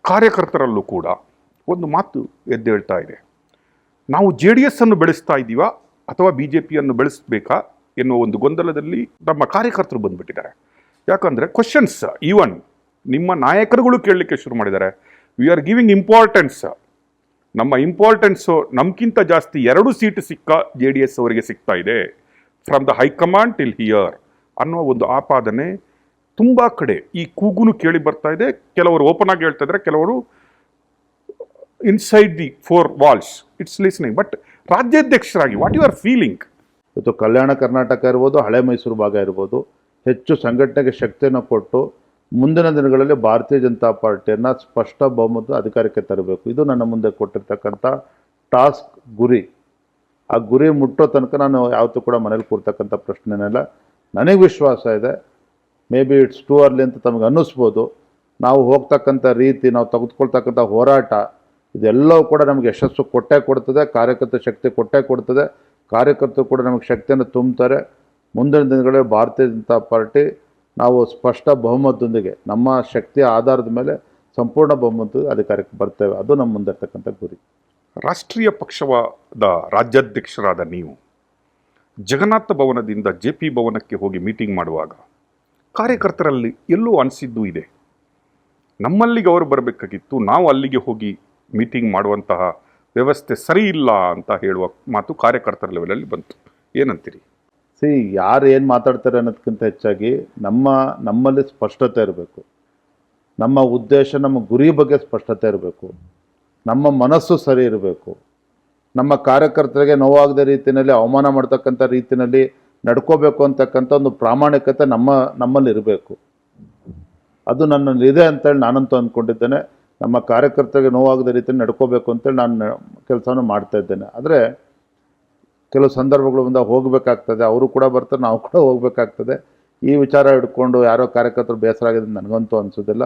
ಕಾರ್ಯಕರ್ತರಲ್ಲೂ ಕೂಡ ಒಂದು ಮಾತು ಎದ್ದೇಳ್ತಾ ಇದೆ, ನಾವು JDS ಅನ್ನು ಬೆಳೆಸ್ತಾ ಇದ್ದೀವಾ ಅಥವಾ BJPಯನ್ನು ಬೆಳೆಸಬೇಕಾ ಎನ್ನುವ ಒಂದು ಗೊಂದಲದಲ್ಲಿ ನಮ್ಮ ಕಾರ್ಯಕರ್ತರು ಬಂದುಬಿಟ್ಟಿದ್ದಾರೆ. ಯಾಕಂದರೆ ಕ್ವಶನ್ಸ್ ಈವನ್ ನಿಮ್ಮ ನಾಯಕರುಗಳು ಕೇಳಲಿಕ್ಕೆ ಶುರು ಮಾಡಿದ್ದಾರೆ. ವಿ ಆರ್ ಗಿವಿಂಗ್ ಇಂಪಾರ್ಟೆನ್ಸ್, ನಮ್ಮ ಇಂಪಾರ್ಟೆನ್ಸು ನಮ್ಗಿಂತ ಜಾಸ್ತಿ 2 ಸೀಟ್ ಸಿಕ್ಕ JDS ಅವರಿಗೆ ಸಿಗ್ತಾ ಇದೆ, from the high command till here ಅನ್ನುವ ಒಂದು ಆಪಾದನೆ ತುಂಬ ಕಡೆ ಈ ಕೂಗುನು ಕೇಳಿ ಬರ್ತಾ ಇದೆ. ಕೆಲವರು ಓಪನ್ ಆಗಿ ಹೇಳ್ತಾ ಇದ್ದಾರೆ, ಕೆಲವರು inside the 4 walls it's listening. But ರಾಜ್ಯಾಧ್ಯಕ್ಷರಾಗಿ ವಾಟ್ ಯು ಆರ್ ಫೀಲಿಂಗ್? ಇವತ್ತು ಕಲ್ಯಾಣ ಕರ್ನಾಟಕ ಇರ್ಬೋದು, ಹಳೆ ಮೈಸೂರು ಭಾಗ ಇರ್ಬೋದು, ಹೆಚ್ಚು ಸಂಘಟನೆಗೆ ಶಕ್ತಿಯನ್ನು ಕೊಟ್ಟು ಮುಂದಿನ ದಿನಗಳಲ್ಲಿ ಭಾರತೀಯ ಜನತಾ ಪಾರ್ಟಿಯನ್ನು ಸ್ಪಷ್ಟ ಬಹುಮತ ಅಧಿಕಾರಕ್ಕೆ ತರಬೇಕು. ಇದು ನನ್ನ ಮುಂದೆ ಕೊಟ್ಟಿರ್ತಕ್ಕಂಥ ಟಾಸ್ಕ್, ಗುರಿ. ಆ ಗುರಿ ಮುಟ್ಟೋ ತನಕ ನಾನು ಯಾವತ್ತೂ ಕೂಡ ಮನೇಲಿ ಕೂರ್ತಕ್ಕಂಥ ಪ್ರಶ್ನೆನೆಲ್ಲ. ನನಗೆ ವಿಶ್ವಾಸ ಇದೆ, may be it's too early ಅಂತ ತಮಗೆ ಅನ್ನಿಸ್ಬೋದು. ನಾವು ಹೋಗ್ತಕ್ಕಂಥ ರೀತಿ, ನಾವು ತೆಗೆದುಕೊಳ್ತಕ್ಕಂಥ ಹೋರಾಟ, ಇದೆಲ್ಲವೂ ಕೂಡ ನಮಗೆ ಯಶಸ್ಸು ಕೊಟ್ಟೇ ಕೊಡ್ತದೆ, ಕಾರ್ಯಕರ್ತ ಶಕ್ತಿ ಕೊಟ್ಟೇ ಕೊಡ್ತದೆ. ಕಾರ್ಯಕರ್ತರು ಕೂಡ ನಮಗೆ ಶಕ್ತಿಯನ್ನು ತುಂಬ್ತಾರೆ. ಮುಂದಿನ ದಿನಗಳಲ್ಲಿ ಭಾರತೀಯ ಜನತಾ ಪಾರ್ಟಿ ನಾವು ಸ್ಪಷ್ಟ ಬಹುಮತದೊಂದಿಗೆ, ನಮ್ಮ ಶಕ್ತಿಯ ಆಧಾರದ ಮೇಲೆ ಸಂಪೂರ್ಣ ಬಹುಮತದ ಅಧಿಕಾರಕ್ಕೆ ಬರ್ತೇವೆ. ಅದು ನಮ್ಮ ಮುಂದಿರ್ತಕ್ಕಂಥ ಗುರಿ. ರಾಷ್ಟ್ರೀಯ ಪಕ್ಷವಾದ ರಾಜ್ಯಾಧ್ಯಕ್ಷರಾದ ನೀವು ಜಗನ್ನಾಥ ಭವನದಿಂದ JP ಭವನಕ್ಕೆ ಹೋಗಿ ಮೀಟಿಂಗ್ ಮಾಡುವಾಗ ಕಾರ್ಯಕರ್ತರಲ್ಲಿ ಎಲ್ಲೋ ಅನಿಸಿದ್ದು ಇದೆ, ನಮ್ಮಲ್ಲಿಗೆ ಅವರು ಬರಬೇಕಾಗಿತ್ತು, ನಾವು ಅಲ್ಲಿಗೆ ಹೋಗಿ ಮೀಟಿಂಗ್ ಮಾಡುವಂತಹ ವ್ಯವಸ್ಥೆ ಸರಿ ಇಲ್ಲ ಅಂತ ಹೇಳುವ ಮಾತು ಕಾರ್ಯಕರ್ತರ ಲೆವೆಲಲ್ಲಿ ಬಂತು. ಏನಂತೀರಿ? ಯಾರು ಏನು ಮಾತಾಡ್ತಾರೆ ಅನ್ನೋದಕ್ಕಿಂತ ಹೆಚ್ಚಾಗಿ ನಮ್ಮಲ್ಲಿ ಸ್ಪಷ್ಟತೆ ಇರಬೇಕು. ನಮ್ಮ ಉದ್ದೇಶ, ನಮ್ಮ ಗುರಿ ಬಗ್ಗೆ ಸ್ಪಷ್ಟತೆ ಇರಬೇಕು. ನಮ್ಮ ಮನಸ್ಸು ಸರಿ ಇರಬೇಕು. ನಮ್ಮ ಕಾರ್ಯಕರ್ತರಿಗೆ ನೋವಾಗದ ರೀತಿಯಲ್ಲಿ, ಅವಮಾನ ಮಾಡ್ತಕ್ಕಂಥ ರೀತಿಯಲ್ಲಿ ನಡ್ಕೋಬೇಕು ಅಂತಕ್ಕಂಥ ಒಂದು ಪ್ರಾಮಾಣಿಕತೆ ನಮ್ಮಲ್ಲಿ ಇರಬೇಕು. ಅದು ನನ್ನಲ್ಲಿದೆ ಅಂತೇಳಿ ನಾನಂತೂ ಅಂದ್ಕೊಂಡಿದ್ದೇನೆ. ನಮ್ಮ ಕಾರ್ಯಕರ್ತರಿಗೆ ನೋವಾಗದ ರೀತಿಯಲ್ಲಿ ನಡ್ಕೋಬೇಕು ಅಂತೇಳಿ ನಾನು ಕೆಲಸವನ್ನು ಮಾಡ್ತಾ ಇದ್ದೇನೆ. ಆದರೆ ಕೆಲವು ಸಂದರ್ಭಗಳು ಬಂದಾಗ ಹೋಗಬೇಕಾಗ್ತದೆ, ಅವರು ಕೂಡ ಬರ್ತಾರೆ, ನಾವು ಕೂಡ ಹೋಗಬೇಕಾಗ್ತದೆ. ಈ ವಿಚಾರ ಹಿಡ್ಕೊಂಡು ಯಾರೋ ಕಾರ್ಯಕರ್ತರು ಬೇಸರ ಆಗಿದೆ ನನಗಂತೂ ಅನಿಸೋದಿಲ್ಲ.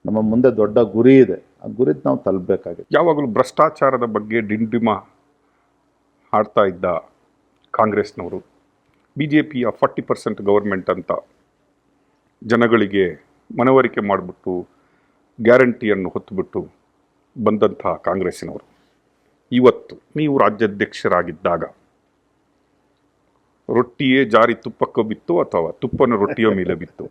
ನಮ್ಮ ಮುಂದೆ ದೊಡ್ಡ ಗುರಿ ಇದೆ, ಆ ಗುರಿ ನಾವು ತಲುಪಬೇಕಾಗಿದೆ. ಯಾವಾಗಲೂ ಭ್ರಷ್ಟಾಚಾರದ ಬಗ್ಗೆ ಡಿಂಡಿಮ ಹಾಡ್ತಾ ಇದ್ದ ಕಾಂಗ್ರೆಸ್ನವರು BJPಯ 40% ಗೌರ್ಮೆಂಟ್ ಅಂತ ಜನಗಳಿಗೆ ಮನವರಿಕೆ ಮಾಡಿಬಿಟ್ಟು ಗ್ಯಾರಂಟಿಯನ್ನು ಹೊತ್ತುಬಿಟ್ಟು ಬಂದಂಥ ಕಾಂಗ್ರೆಸ್ಸಿನವರು ಇವತ್ತು ನೀವು ರಾಜ್ಯಾಧ್ಯಕ್ಷರಾಗಿದ್ದಾಗ ರೊಟ್ಟಿಯೇ ಜಾರಿ ತುಪ್ಪಕ್ಕೆ ಬಿತ್ತು ಅಥವಾ ತುಪ್ಪನ ರೊಟ್ಟಿಯ ಮೇಲೆ ಬಿತ್ತು,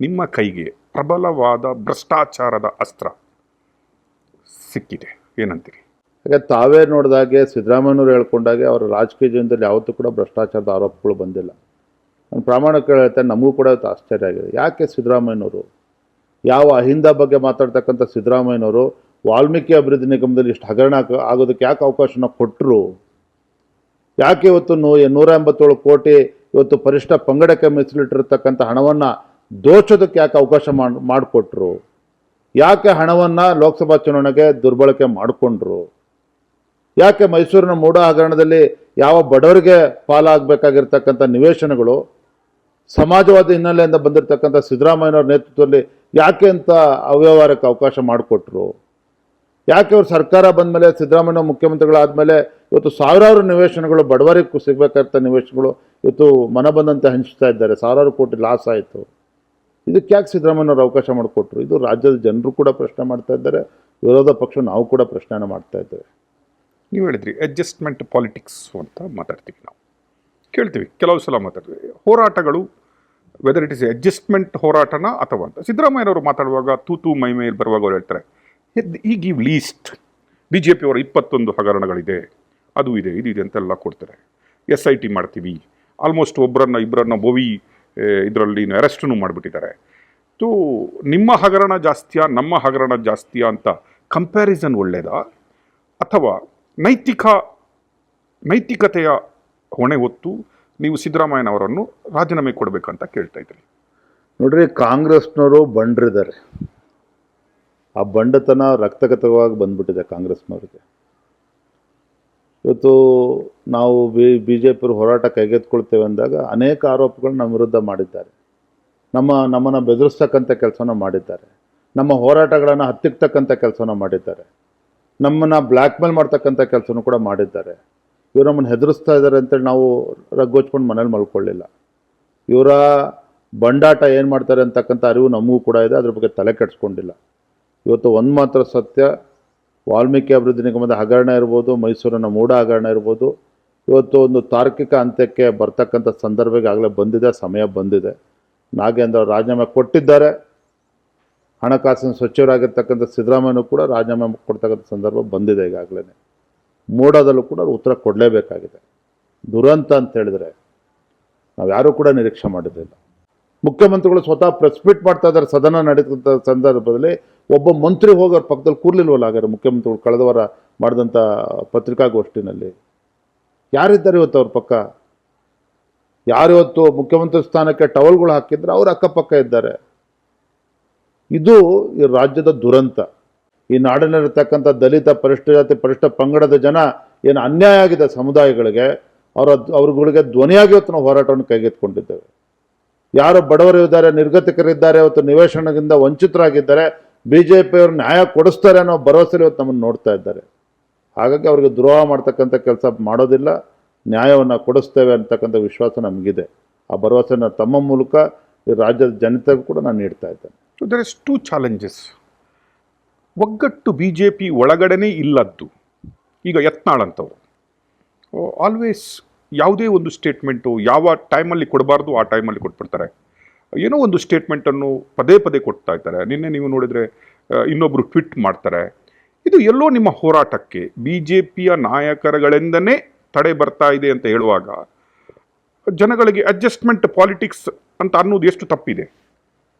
ನಿಮ್ಮ ಕೈಗೆ ಪ್ರಬಲವಾದ ಭ್ರಷ್ಟಾಚಾರದ ಅಸ್ತ್ರ ಸಿಕ್ಕಿದೆ, ಏನಂತೀರಿ? ಹಾಗೆ ತಾವೇ ನೋಡಿದಾಗೆ ಸಿದ್ದರಾಮಯ್ಯನವರು ಹೇಳ್ಕೊಂಡಾಗೆ ಅವರ ರಾಜಕೀಯ ಜೀವನದಲ್ಲಿ ಯಾವತ್ತೂ ಕೂಡ ಭ್ರಷ್ಟಾಚಾರದ ಆರೋಪಗಳು ಬಂದಿಲ್ಲ. ನಾನು ಪ್ರಾಮಾಣಿಕ ಹೇಳ್ತೇನೆ, ನಮಗೂ ಕೂಡ ಇವತ್ತು ಆಶ್ಚರ್ಯ ಆಗಿದೆ. ಯಾಕೆ ಸಿದ್ದರಾಮಯ್ಯನವರು, ಯಾವ ಅಹಿಂದ ಬಗ್ಗೆ ಮಾತಾಡ್ತಕ್ಕಂಥ ಸಿದ್ದರಾಮಯ್ಯನವರು ವಾಲ್ಮೀಕಿ ಅಭಿವೃದ್ಧಿ ನಿಗಮದಲ್ಲಿ ಇಷ್ಟು ಹಗರಣ ಆಗೋದಕ್ಕೆ ಯಾಕೆ ಅವಕಾಶನ ಕೊಟ್ಟರು? ಯಾಕೆ ಇವತ್ತು 187 ಕೋಟಿ ಇವತ್ತು ಪರಿಷ್ಠ ಪಂಗಡಕ್ಕೆ ಮೀಸಲಿಟ್ಟಿರ್ತಕ್ಕಂಥ ಹಣವನ್ನು ದೋಚೋದಕ್ಕೆ ಯಾಕೆ ಅವಕಾಶ ಮಾಡಿಕೊಟ್ರು? ಯಾಕೆ ಹಣವನ್ನು ಲೋಕಸಭಾ ಚುನಾವಣೆಗೆ ದುರ್ಬಳಕೆ ಮಾಡಿಕೊಂಡ್ರು? ಯಾಕೆ ಮೈಸೂರಿನ ಮೂಡ ಹಗರಣದಲ್ಲಿ ಯಾವ ಬಡವರಿಗೆ ಪಾಲಾಗಬೇಕಾಗಿರ್ತಕ್ಕಂಥ ನಿವೇಶನಗಳು ಸಮಾಜವಾದ ಹಿನ್ನೆಲೆಯಿಂದ ಬಂದಿರತಕ್ಕಂಥ ಸಿದ್ದರಾಮಯ್ಯನವ್ರ ನೇತೃತ್ವದಲ್ಲಿ ಯಾಕೆ ಅಂತ ಅವ್ಯವಹಾರಕ್ಕೆ ಅವಕಾಶ ಮಾಡಿಕೊಟ್ರು? ಯಾಕೆ ಅವ್ರು ಸರ್ಕಾರ ಬಂದ ಮೇಲೆ ಸಿದ್ದರಾಮಯ್ಯ ಮುಖ್ಯಮಂತ್ರಿಗಳಾದಮೇಲೆ ಇವತ್ತು ಸಾವಿರಾರು ನಿವೇಶನಗಳು ಬಡವರಿಗೆ ಸಿಗಬೇಕಾದ ನಿವೇಶನಗಳು ಇವತ್ತು ಮನ ಬಂದಂತೆ ಹಂಚ್ತಾ ಇದ್ದಾರೆ, ಸಾವಿರಾರು ಕೋಟಿ ಲಾಸ್ ಆಯಿತು. ಇದಕ್ಕೆ ಯಾಕೆ ಸಿದ್ದರಾಮಯ್ಯನವ್ರು ಅವಕಾಶ ಮಾಡಿಕೊಟ್ರು? ಇದು ರಾಜ್ಯದ ಜನರು ಕೂಡ ಪ್ರಶ್ನೆ ಮಾಡ್ತಾ ಇದ್ದಾರೆ, ವಿರೋಧ ಪಕ್ಷ ನಾವು ಕೂಡ ಪ್ರಶ್ನೆಯನ್ನು ಮಾಡ್ತಾ ಇದ್ದೇವೆ. ನೀವು ಹೇಳಿದ್ರಿ ಅಡ್ಜಸ್ಟ್ಮೆಂಟ್ ಪಾಲಿಟಿಕ್ಸ್ ಅಂತ ಮಾತಾಡ್ತೀವಿ, ನಾವು ಕೇಳ್ತೀವಿ, ಕೆಲವು ಸಲ ಮಾತಾಡ್ತೀವಿ. ಹೋರಾಟಗಳು ವೆದರ್ ಇಟ್ ಇಸ್ ಅಡ್ಜಸ್ಟ್ಮೆಂಟ್ ಹೋರಾಟನ ಅಥವಾ ಅಂತ. ಸಿದ್ದರಾಮಯ್ಯನವರು ಮಾತಾಡುವಾಗ ತೂತು ಮೈ ಮೇಲೆ ಬರುವಾಗ ಅವ್ರು ಹೇಳ್ತಾರೆ, ಈ ಗಿವ್ ಲೀಸ್ಟ್. ಬಿ ಜೆ ಪಿಯವರ 21 ಹಗರಣಗಳಿದೆ, ಅದು ಇದೆ, ಇದು ಇದೆ ಅಂತೆಲ್ಲ ಕೊಡ್ತಾರೆ. SIT ಮಾಡ್ತೀವಿ, ಆಲ್ಮೋಸ್ಟ್ ಇಬ್ಬರನ್ನ ಬೋವಿ ಇದರಲ್ಲಿ ಅರೆಸ್ಟನ್ನು ಮಾಡಿಬಿಟ್ಟಿದ್ದಾರೆ. ಸೊ ನಿಮ್ಮ ಹಗರಣ ಜಾಸ್ತಿಯಾ ನಮ್ಮ ಹಗರಣ ಜಾಸ್ತಿಯಾ ಅಂತ ಕಂಪ್ಯಾರಿಸನ್ ಒಳ್ಳೆಯದಾ, ಅಥವಾ ನೈತಿಕತೆಯ ಹೊಣೆ ಹೊತ್ತು ನೀವು ಸಿದ್ದರಾಮಯ್ಯನವರನ್ನು ರಾಜೀನಾಮೆ ಕೊಡಬೇಕಂತ ಕೇಳ್ತಾ ಇದ್ದೀರಿ? ನೋಡ್ರಿ, ಕಾಂಗ್ರೆಸ್ನವರು ಬಂಡ್ರಿದ್ದಾರೆ. ಆ ಬಂಡತನ ರಕ್ತಗತವಾಗಿ ಬಂದ್ಬಿಟ್ಟಿದೆ ಕಾಂಗ್ರೆಸ್ನವ್ರಿಗೆ. ಇವತ್ತು ನಾವು BJP ಹೋರಾಟ ಕೈಗೆತ್ಕೊಳ್ತೇವೆ ಅಂದಾಗ ಅನೇಕ ಆರೋಪಗಳು ನಮ್ಮ ವಿರುದ್ಧ ಮಾಡಿದ್ದಾರೆ. ನಮ್ಮನ್ನು ಬೆದರಿಸ್ತಕ್ಕಂಥ ಕೆಲಸನ ಮಾಡಿದ್ದಾರೆ, ನಮ್ಮ ಹೋರಾಟಗಳನ್ನು ಹತ್ತಿಕ್ಕತಕ್ಕಂಥ ಕೆಲಸನ ಮಾಡಿದ್ದಾರೆ, ನಮ್ಮನ್ನು ಬ್ಲ್ಯಾಕ್ ಮೇಲ್ ಮಾಡ್ತಕ್ಕಂಥ ಕೆಲಸನೂ ಕೂಡ ಮಾಡಿದ್ದಾರೆ. ಇವರು ನಮ್ಮನ್ನು ಹೆದರಿಸ್ತಾ ಇದ್ದಾರೆ ಅಂತೇಳಿ ನಾವು ರಗ್ಗೋಚ್ಕೊಂಡು ಮನೇಲಿ ಮಲ್ಕೊಳ್ಳಿಲ್ಲ. ಇವರ ಬಂಡಾಟ ಏನು ಮಾಡ್ತಾರೆ ಅಂತಕ್ಕಂಥ ಅರಿವು ನಮಗೂ ಕೂಡ ಇದೆ, ಅದ್ರ ಬಗ್ಗೆ ತಲೆ ಕೆಡಿಸ್ಕೊಂಡಿಲ್ಲ. ಇವತ್ತು ಒಂದು ಮಾತ್ರ ಸತ್ಯ, ವಾಲ್ಮೀಕಿ ಅಭಿವೃದ್ಧಿ ನಿಗಮದ ಹಗರಣ ಇರ್ಬೋದು, ಮೈಸೂರಿನ ಮೂಡ ಹಗರಣ ಇರ್ಬೋದು, ಇವತ್ತು ಒಂದು ತಾರ್ಕಿಕ ಅಂತ್ಯಕ್ಕೆ ಬರ್ತಕ್ಕಂಥ ಸಂದರ್ಭ ಈಗಾಗಲೇ ಬಂದಿದೆ, ಸಮಯ ಬಂದಿದೆ. ನಾಗೇಂದ್ರ ರಾಜೀನಾಮೆ ಕೊಟ್ಟಿದ್ದಾರೆ. ಹಣಕಾಸಿನ ಸಚಿವರಾಗಿರ್ತಕ್ಕಂಥ ಸಿದ್ದರಾಮಯ್ಯನೂ ಕೂಡ ರಾಜೀನಾಮೆ ಕೊಡ್ತಕ್ಕಂಥ ಸಂದರ್ಭ ಬಂದಿದೆ ಈಗಾಗಲೇ. ಮೂಡದಲ್ಲೂ ಕೂಡ ಉತ್ತರ ಕೊಡಲೇಬೇಕಾಗಿದೆ. ದುರಂತ ಅಂತ ಹೇಳಿದ್ರೆ ನಾವು ಯಾರೂ ಕೂಡ ನಿರೀಕ್ಷೆ ಮಾಡಿರಲಿಲ್ಲ. ಮುಖ್ಯಮಂತ್ರಿಗಳು ಸ್ವತಃ ಪ್ರೆಸ್ ಮೀಟ್ ಮಾಡ್ತಾ ಇದ್ದಾರೆ ಸದನ ನಡೀತಕ್ಕಂಥ ಸಂದರ್ಭದಲ್ಲಿ. ಒಬ್ಬ ಮಂತ್ರಿ ಹೋಗಿ ಅವ್ರ ಪಕ್ಕದಲ್ಲಿ ಕೂರ್ಲಿಲ್ವಲ್ಲ ಹಾಗಾದ್ರೆ ಮುಖ್ಯಮಂತ್ರಿಗಳು ಕಳೆದ ವಾರ ಮಾಡಿದಂಥ ಪತ್ರಿಕಾಗೋಷ್ಠಿನಲ್ಲಿ? ಯಾರಿದ್ದಾರೆ ಇವತ್ತು ಅವ್ರ ಪಕ್ಕ? ಯಾರಿವತ್ತು ಮುಖ್ಯಮಂತ್ರಿ ಸ್ಥಾನಕ್ಕೆ ಟವಲ್ಗಳು ಹಾಕಿದ್ರೆ ಅವ್ರ ಅಕ್ಕಪಕ್ಕ ಇದ್ದಾರೆ. ಇದು ಈ ರಾಜ್ಯದ ದುರಂತ. ಈ ನಾಡಿನಲ್ಲಿರ್ತಕ್ಕಂಥ ದಲಿತ, ಪರಿಷ್ಠ ಜಾತಿ, ಪರಿಷ್ಠ ಪಂಗಡದ ಜನ ಏನು ಅನ್ಯಾಯ ಆಗಿದೆ ಸಮುದಾಯಗಳಿಗೆ, ಅವ್ರಗಳಿಗೆ ಧ್ವನಿಯಾಗಿ ಇವತ್ತು ನಾವು ಹೋರಾಟವನ್ನು ಕೈಗೆತ್ತಿಕೊಂಡಿದ್ದೇವೆ. ಯಾರು ಬಡವರು ಇದ್ದಾರೆ, ನಿರ್ಗತಿಕರಿದ್ದಾರೆ, ಇವತ್ತು ನಿವೇಶನದಿಂದ ವಂಚಿತರಾಗಿದ್ದಾರೆ, BJP ಅವರು ನ್ಯಾಯ ಕೊಡಿಸ್ತಾರೆ ಅನ್ನೋ ಭರವಸೆ ಇವತ್ತು ನಮ್ಮನ್ನು ನೋಡ್ತಾ ಇದ್ದಾರೆ. ಹಾಗಾಗಿ ಅವ್ರಿಗೆ ದ್ರೋಹ ಮಾಡ್ತಕ್ಕಂಥ ಕೆಲಸ ಮಾಡೋದಿಲ್ಲ, ನ್ಯಾಯವನ್ನು ಕೊಡಿಸ್ತೇವೆ ಅಂತಕ್ಕಂಥ ವಿಶ್ವಾಸ ನಮಗಿದೆ. ಆ ಭರವಸೆನ ತಮ್ಮ ಮೂಲಕ ಈ ರಾಜ್ಯದ ಜನತೆಗೂ ಕೂಡ ನಾನು ನೀಡ್ತಾ ಇದ್ದೇನೆ. So there is 2 challenges. ಒಗ್ಗಟ್ಟು BJP ಒಳಗಡೆನೇ ಇಲ್ಲದ್ದು. ಈಗ ಯತ್ನಾಳ್ ಅಂತವರು ಆಲ್ವೇಸ್ ಯಾವುದೇ ಒಂದು ಸ್ಟೇಟ್ಮೆಂಟು ಯಾವ ಟೈಮಲ್ಲಿ ಕೊಡಬಾರ್ದು ಆ ಟೈಮಲ್ಲಿ ಕೊಟ್ಬಿಡ್ತಾರೆ. ಏನೋ ಒಂದು ಸ್ಟೇಟ್ಮೆಂಟನ್ನು ಪದೇ ಪದೇ ಕೊಡ್ತಾ ಇರ್ತಾರೆ. ನಿನ್ನೆ ನೀವು ನೋಡಿದರೆ ಇನ್ನೊಬ್ಬರು ಟ್ವೀಟ್ ಮಾಡ್ತಾರೆ. ಇದು ಎಲ್ಲೋ ನಿಮ್ಮ ಹೋರಾಟಕ್ಕೆ BJPಯ ನಾಯಕರುಗಳಿಂದನೇ ತಡೆ ಬರ್ತಾ ಇದೆ ಅಂತ ಹೇಳುವಾಗ ಜನಗಳಿಗೆ ಅಡ್ಜಸ್ಟ್ಮೆಂಟ್ ಪಾಲಿಟಿಕ್ಸ್ ಅಂತ ಅನ್ನೋದು ಎಷ್ಟು ತಪ್ಪಿದೆ?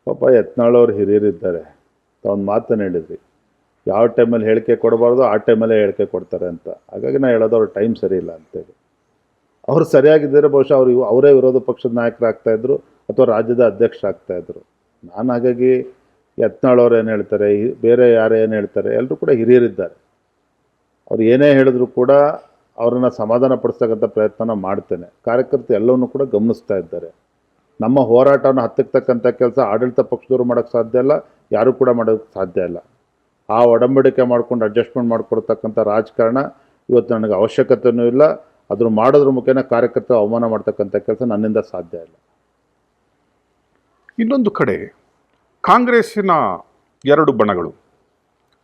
ಪಾಪ ಯತ್ನಾಳ್ ಅವರು ಹಿರಿಯರಿದ್ದಾರೆ, ತಾವೊಂದು ಮಾತನ್ನು ಹೇಳಿದ್ರಿ, ಯಾವ ಟೈಮಲ್ಲಿ ಹೇಳಿಕೆ ಕೊಡಬಾರ್ದು ಆ ಟೈಮಲ್ಲೇ ಹೇಳಿಕೆ ಕೊಡ್ತಾರೆ ಅಂತ. ಹಾಗಾಗಿ ನಾನು ಹೇಳೋದು ಅವ್ರ ಟೈಮ್ ಸರಿ ಇಲ್ಲ ಅಂತೇಳಿ. ಅವರು ಸರಿಯಾಗಿದ್ದರೆ ಬಹುಶಃ ಅವರೇ ವಿರೋಧ ಪಕ್ಷದ ನಾಯಕರಾಗ್ತಾಯಿದ್ರು ಅಥವಾ ರಾಜ್ಯದ ಅಧ್ಯಕ್ಷರಾಗ್ತಾಯಿದ್ರು. ನಾನು ಹಾಗಾಗಿ ಯತ್ನಾಳ್ ಅವ್ರು ಏನು ಹೇಳ್ತಾರೆ, ಬೇರೆ ಯಾರು ಏನು ಹೇಳ್ತಾರೆ, ಎಲ್ಲರೂ ಕೂಡ ಹಿರಿಯರಿದ್ದಾರೆ. ಅವ್ರು ಏನೇ ಹೇಳಿದ್ರು ಕೂಡ ಅವರನ್ನು ಸಮಾಧಾನ ಪಡಿಸ್ತಕ್ಕಂಥ ಪ್ರಯತ್ನ ಮಾಡ್ತೇನೆ. ಕಾರ್ಯಕರ್ತರು ಎಲ್ಲವನ್ನೂ ಕೂಡ ಗಮನಿಸ್ತಾ ಇದ್ದಾರೆ. ನಮ್ಮ ಹೋರಾಟವನ್ನು ಹತ್ತಿಕ್ಕತಕ್ಕಂಥ ಕೆಲಸ ಆಡಳಿತ ಪಕ್ಷದವರು ಮಾಡೋಕ್ಕೆ ಸಾಧ್ಯ ಇಲ್ಲ, ಯಾರೂ ಕೂಡ ಮಾಡೋಕ್ಕೆ ಸಾಧ್ಯ ಇಲ್ಲ. ಆ ಒಡಂಬಡಿಕೆ ಮಾಡ್ಕೊಂಡು ಅಡ್ಜಸ್ಟ್ಮೆಂಟ್ ಮಾಡಿಕೊಡ್ತಕ್ಕಂಥ ರಾಜಕಾರಣ ಇವತ್ತು ನನಗೆ ಅವಶ್ಯಕತೆಯೂ ಇಲ್ಲ. ಅದ್ರ ಮಾಡೋದ್ರ ಮುಖೇನ ಕಾರ್ಯಕರ್ತರು ಅವಮಾನ ಮಾಡ್ತಕ್ಕಂಥ ಕೆಲಸ ನನ್ನಿಂದ ಸಾಧ್ಯ ಇಲ್ಲ. ಇನ್ನೊಂದು ಕಡೆ ಕಾಂಗ್ರೆಸ್ಸಿನ 2 ಬಣಗಳು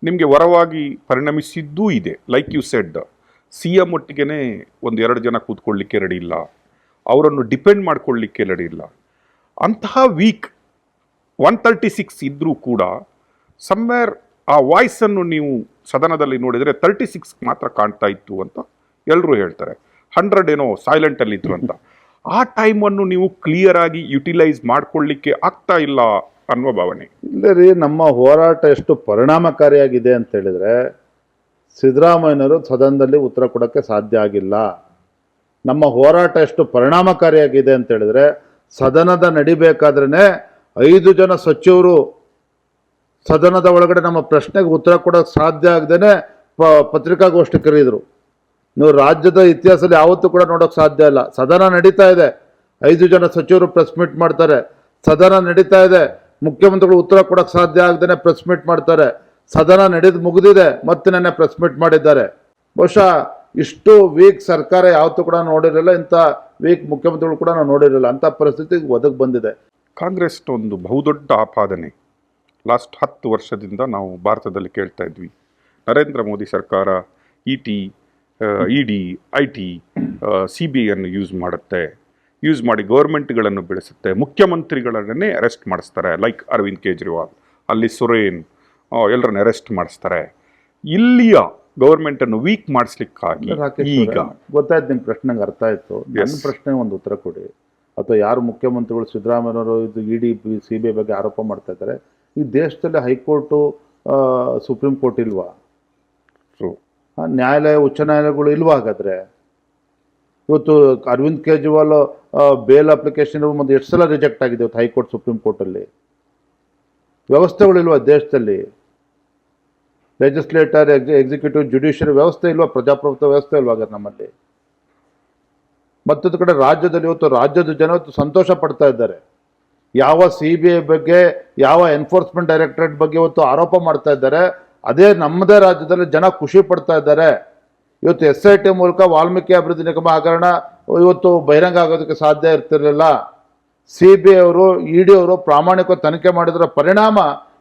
ನಿಮಗೆ ವರವಾಗಿ ಪರಿಣಮಿಸಿದ್ದೂ ಇದೆ. ಲೈಕ್ ಯು ಸೆಡ್, CM ಒಟ್ಟಿಗೆ 1-2 ಜನ ಕೂತ್ಕೊಳ್ಳಿಕ್ಕೆ ರೆಡಿ ಇಲ್ಲ, ಅವರನ್ನು ಡಿಪೆಂಡ್ ಮಾಡ್ಕೊಳ್ಳಿಕ್ಕೆ ರೆಡಿ ಇಲ್ಲ. ಅಂತಹ ವೀಕ್ 136 ಇದ್ದರೂ ಕೂಡ ಸಮ್ವೇರ್ ಆ ವಾಯ್ಸನ್ನು ನೀವು ಸದನದಲ್ಲಿ ನೋಡಿದರೆ 36 ಮಾತ್ರ ಕಾಣ್ತಾ ಇತ್ತು ಅಂತ ಎಲ್ಲರೂ ಹೇಳ್ತಾರೆ. 100 ಏನೋ ಸೈಲೆಂಟಲ್ಲಿ ಇದ್ರು ಅಂತ. ಆ ಟೈಮನ್ನು ನೀವು ಕ್ಲಿಯರ್ ಆಗಿ ಯುಟಿಲೈಸ್ ಮಾಡ್ಕೊಳ್ಳಿಕ್ಕೆ ಆಗ್ತಾ ಇಲ್ಲ ಅನ್ನುವ ಭಾವನೆ. ಇಲ್ಲ ರೀ, ನಮ್ಮ ಹೋರಾಟ ಎಷ್ಟು ಪರಿಣಾಮಕಾರಿಯಾಗಿದೆ ಅಂತ ಹೇಳಿದ್ರೆ ಸಿದ್ದರಾಮಯ್ಯನವರು ಸದನದಲ್ಲಿ ಉತ್ತರ ಕೊಡೋಕ್ಕೆ ಸಾಧ್ಯ ಆಗಿಲ್ಲ. ನಮ್ಮ ಹೋರಾಟ ಎಷ್ಟು ಪರಿಣಾಮಕಾರಿಯಾಗಿದೆ ಅಂತ ಹೇಳಿದ್ರೆ ಸದನದ ನಡಿಬೇಕಾದ್ರೇ 5 ಜನ ಸಚಿವರು ಸದನದ ಒಳಗಡೆ ನಮ್ಮ ಪ್ರಶ್ನೆಗೆ ಉತ್ತರ ಕೊಡೋಕ್ಕೆ ಸಾಧ್ಯ ಆಗದೇನೆ ಪತ್ರಿಕಾಗೋಷ್ಠಿ ಕರೆಯಿದ್ರು. ನೀವು ರಾಜ್ಯದ ಇತಿಹಾಸದಲ್ಲಿ ಯಾವತ್ತೂ ಕೂಡ ನೋಡೋಕೆ ಸಾಧ್ಯ ಇಲ್ಲ. ಸದನ ನಡೀತಾ ಇದೆ, 5 ಜನ ಸಚಿವರು ಪ್ರೆಸ್ ಮೀಟ್ ಮಾಡ್ತಾರೆ. ಸದನ ನಡೀತಾ ಇದೆ, ಮುಖ್ಯಮಂತ್ರಿಗಳು ಉತ್ತರ ಕೊಡೋಕೆ ಸಾಧ್ಯ ಆಗದೇನೆ ಪ್ರೆಸ್ ಮೀಟ್ ಮಾಡ್ತಾರೆ. ಸದನ ಮುಗಿದಿದೆ, ಮತ್ತೆ ನೆನ್ನೆ ಪ್ರೆಸ್ ಮೀಟ್ ಮಾಡಿದ್ದಾರೆ. ಬಹುಶಃ ಇಷ್ಟು ವೀಕ್ ಸರ್ಕಾರ ಯಾವತ್ತೂ ಕೂಡ ನೋಡಿರಲಿಲ್ಲ, ಇಂಥ ವೀಕ್ ಮುಖ್ಯಮಂತ್ರಿಗಳು ಕೂಡ ನಾವು ನೋಡಿರಲಿಲ್ಲ. ಅಂಥ ಪರಿಸ್ಥಿತಿ ಒದಗಿ ಬಂದಿದೆ. ಕಾಂಗ್ರೆಸ್ನ ಒಂದು ಬಹುದೊಡ್ಡ ಆಪಾದನೆ ಲಾಸ್ಟ್ 10 ವರ್ಷದಿಂದ ನಾವು ಭಾರತದಲ್ಲಿ ಕೇಳ್ತಾ ಇದ್ವಿ. ನರೇಂದ್ರ ಮೋದಿ ಸರ್ಕಾರ ಇಡಿ, IT, CBI ಅನ್ನು ಯೂಸ್ ಮಾಡಿ ಗೌರ್ಮೆಂಟ್ಗಳನ್ನು ಬೆಳೆಸುತ್ತೆ, ಮುಖ್ಯಮಂತ್ರಿಗಳನ್ನೇ ಅರೆಸ್ಟ್ ಮಾಡಿಸ್ತಾರೆ. ಲೈಕ್ ಅರವಿಂದ್ ಕೇಜ್ರಿವಾಲ್, ಅಲ್ಲಿ ಸುರೇನ್, ಎಲ್ಲರನ್ನ ಅರೆಸ್ಟ್ ಮಾಡಿಸ್ತಾರೆ. ಇಲ್ಲಿಯ ಗೌರ್ಮೆಂಟನ್ನು ವೀಕ್ ಮಾಡಿಸ್ಲಿಕ್ಕಾಗಿ ಈಗ ಗೊತ್ತಾಯ್ತು. ನಿಮ್ಮ ಪ್ರಶ್ನೆ ನಂಗೆ ಅರ್ಥ ಆಯಿತು. ನನ್ನ ಪ್ರಶ್ನೆಗೆ ಒಂದು ಉತ್ತರ ಕೊಡಿ. ಅಥವಾ ಯಾರು ಮುಖ್ಯಮಂತ್ರಿಗಳು ಸಿದ್ದರಾಮಯ್ಯನವರು ಇದು ಇಡಿ CBI ಬಗ್ಗೆ ಆರೋಪ ಮಾಡ್ತಾ ಇದ್ದಾರೆ, ಈ ದೇಶದಲ್ಲಿ ಹೈಕೋರ್ಟು ಸುಪ್ರೀಂ ಕೋರ್ಟ್ ಇಲ್ವಾ? ನ್ಯಾಯಾಲಯ, ಉಚ್ಚ ನ್ಯಾಯಾಲಯಗಳು ಇಲ್ವಾ? ಹಾಗಾದರೆ ಇವತ್ತು ಅರವಿಂದ್ ಕೇಜ್ರಿವಾಲ್ ಬೇಲ್ ಅಪ್ಲಿಕೇಶನ್ ಒಂದು ಎಷ್ಟು ಸಲ ರಿಜೆಕ್ಟ್ ಆಗಿದೆ ಇವತ್ತು ಹೈಕೋರ್ಟ್, ಸುಪ್ರೀಂ ಕೋರ್ಟಲ್ಲಿ? ವ್ಯವಸ್ಥೆಗಳಿಲ್ವಾ ದೇಶದಲ್ಲಿ? ಲೆಜಿಸ್ಲೇಟರ್, ಎಕ್ಸಿಕ್ಯೂಟಿವ್, ಜುಡಿಷಿಯರಿ ವ್ಯವಸ್ಥೆ ಇಲ್ವಾ? ಪ್ರಜಾಪ್ರಭುತ್ವ ವ್ಯವಸ್ಥೆ ಇಲ್ವಾ ಹಾಗಾದ್ರೆ ನಮ್ಮಲ್ಲಿ? ಮತ್ತೊಂದು ಕಡೆ ರಾಜ್ಯದಲ್ಲಿ ಇವತ್ತು ರಾಜ್ಯದ ಜನ ಇವತ್ತು ಸಂತೋಷ ಪಡ್ತಾ ಇದ್ದಾರೆ. ಯಾವ CBI ಬಗ್ಗೆ, ಯಾವ ಎನ್ಫೋರ್ಸ್ಮೆಂಟ್ ಡೈರೆಕ್ಟರೇಟ್ ಬಗ್ಗೆ ಇವತ್ತು ಆರೋಪ ಮಾಡ್ತಾ ಇದ್ದಾರೆ, ಅದೇ ನಮ್ಮದೇ ರಾಜ್ಯದಲ್ಲಿ ಜನ ಖುಷಿ ಪಡ್ತಾ ಇದ್ದಾರೆ. ಇವತ್ತು SIT ಮೂಲಕ ವಾಲ್ಮೀಕಿ ಅಭಿವೃದ್ಧಿ ನಿಗಮ ಹಗರಣ ಇವತ್ತು ಬಹಿರಂಗ ಆಗೋದಕ್ಕೆ ಸಾಧ್ಯ ಇರ್ತಿರಲಿಲ್ಲ. CBI ಅವರು, ED ಅವರು ಪ್ರಾಮಾಣಿಕ ತನಿಖೆ ಮಾಡಿದರ ಪರಿಣಾಮ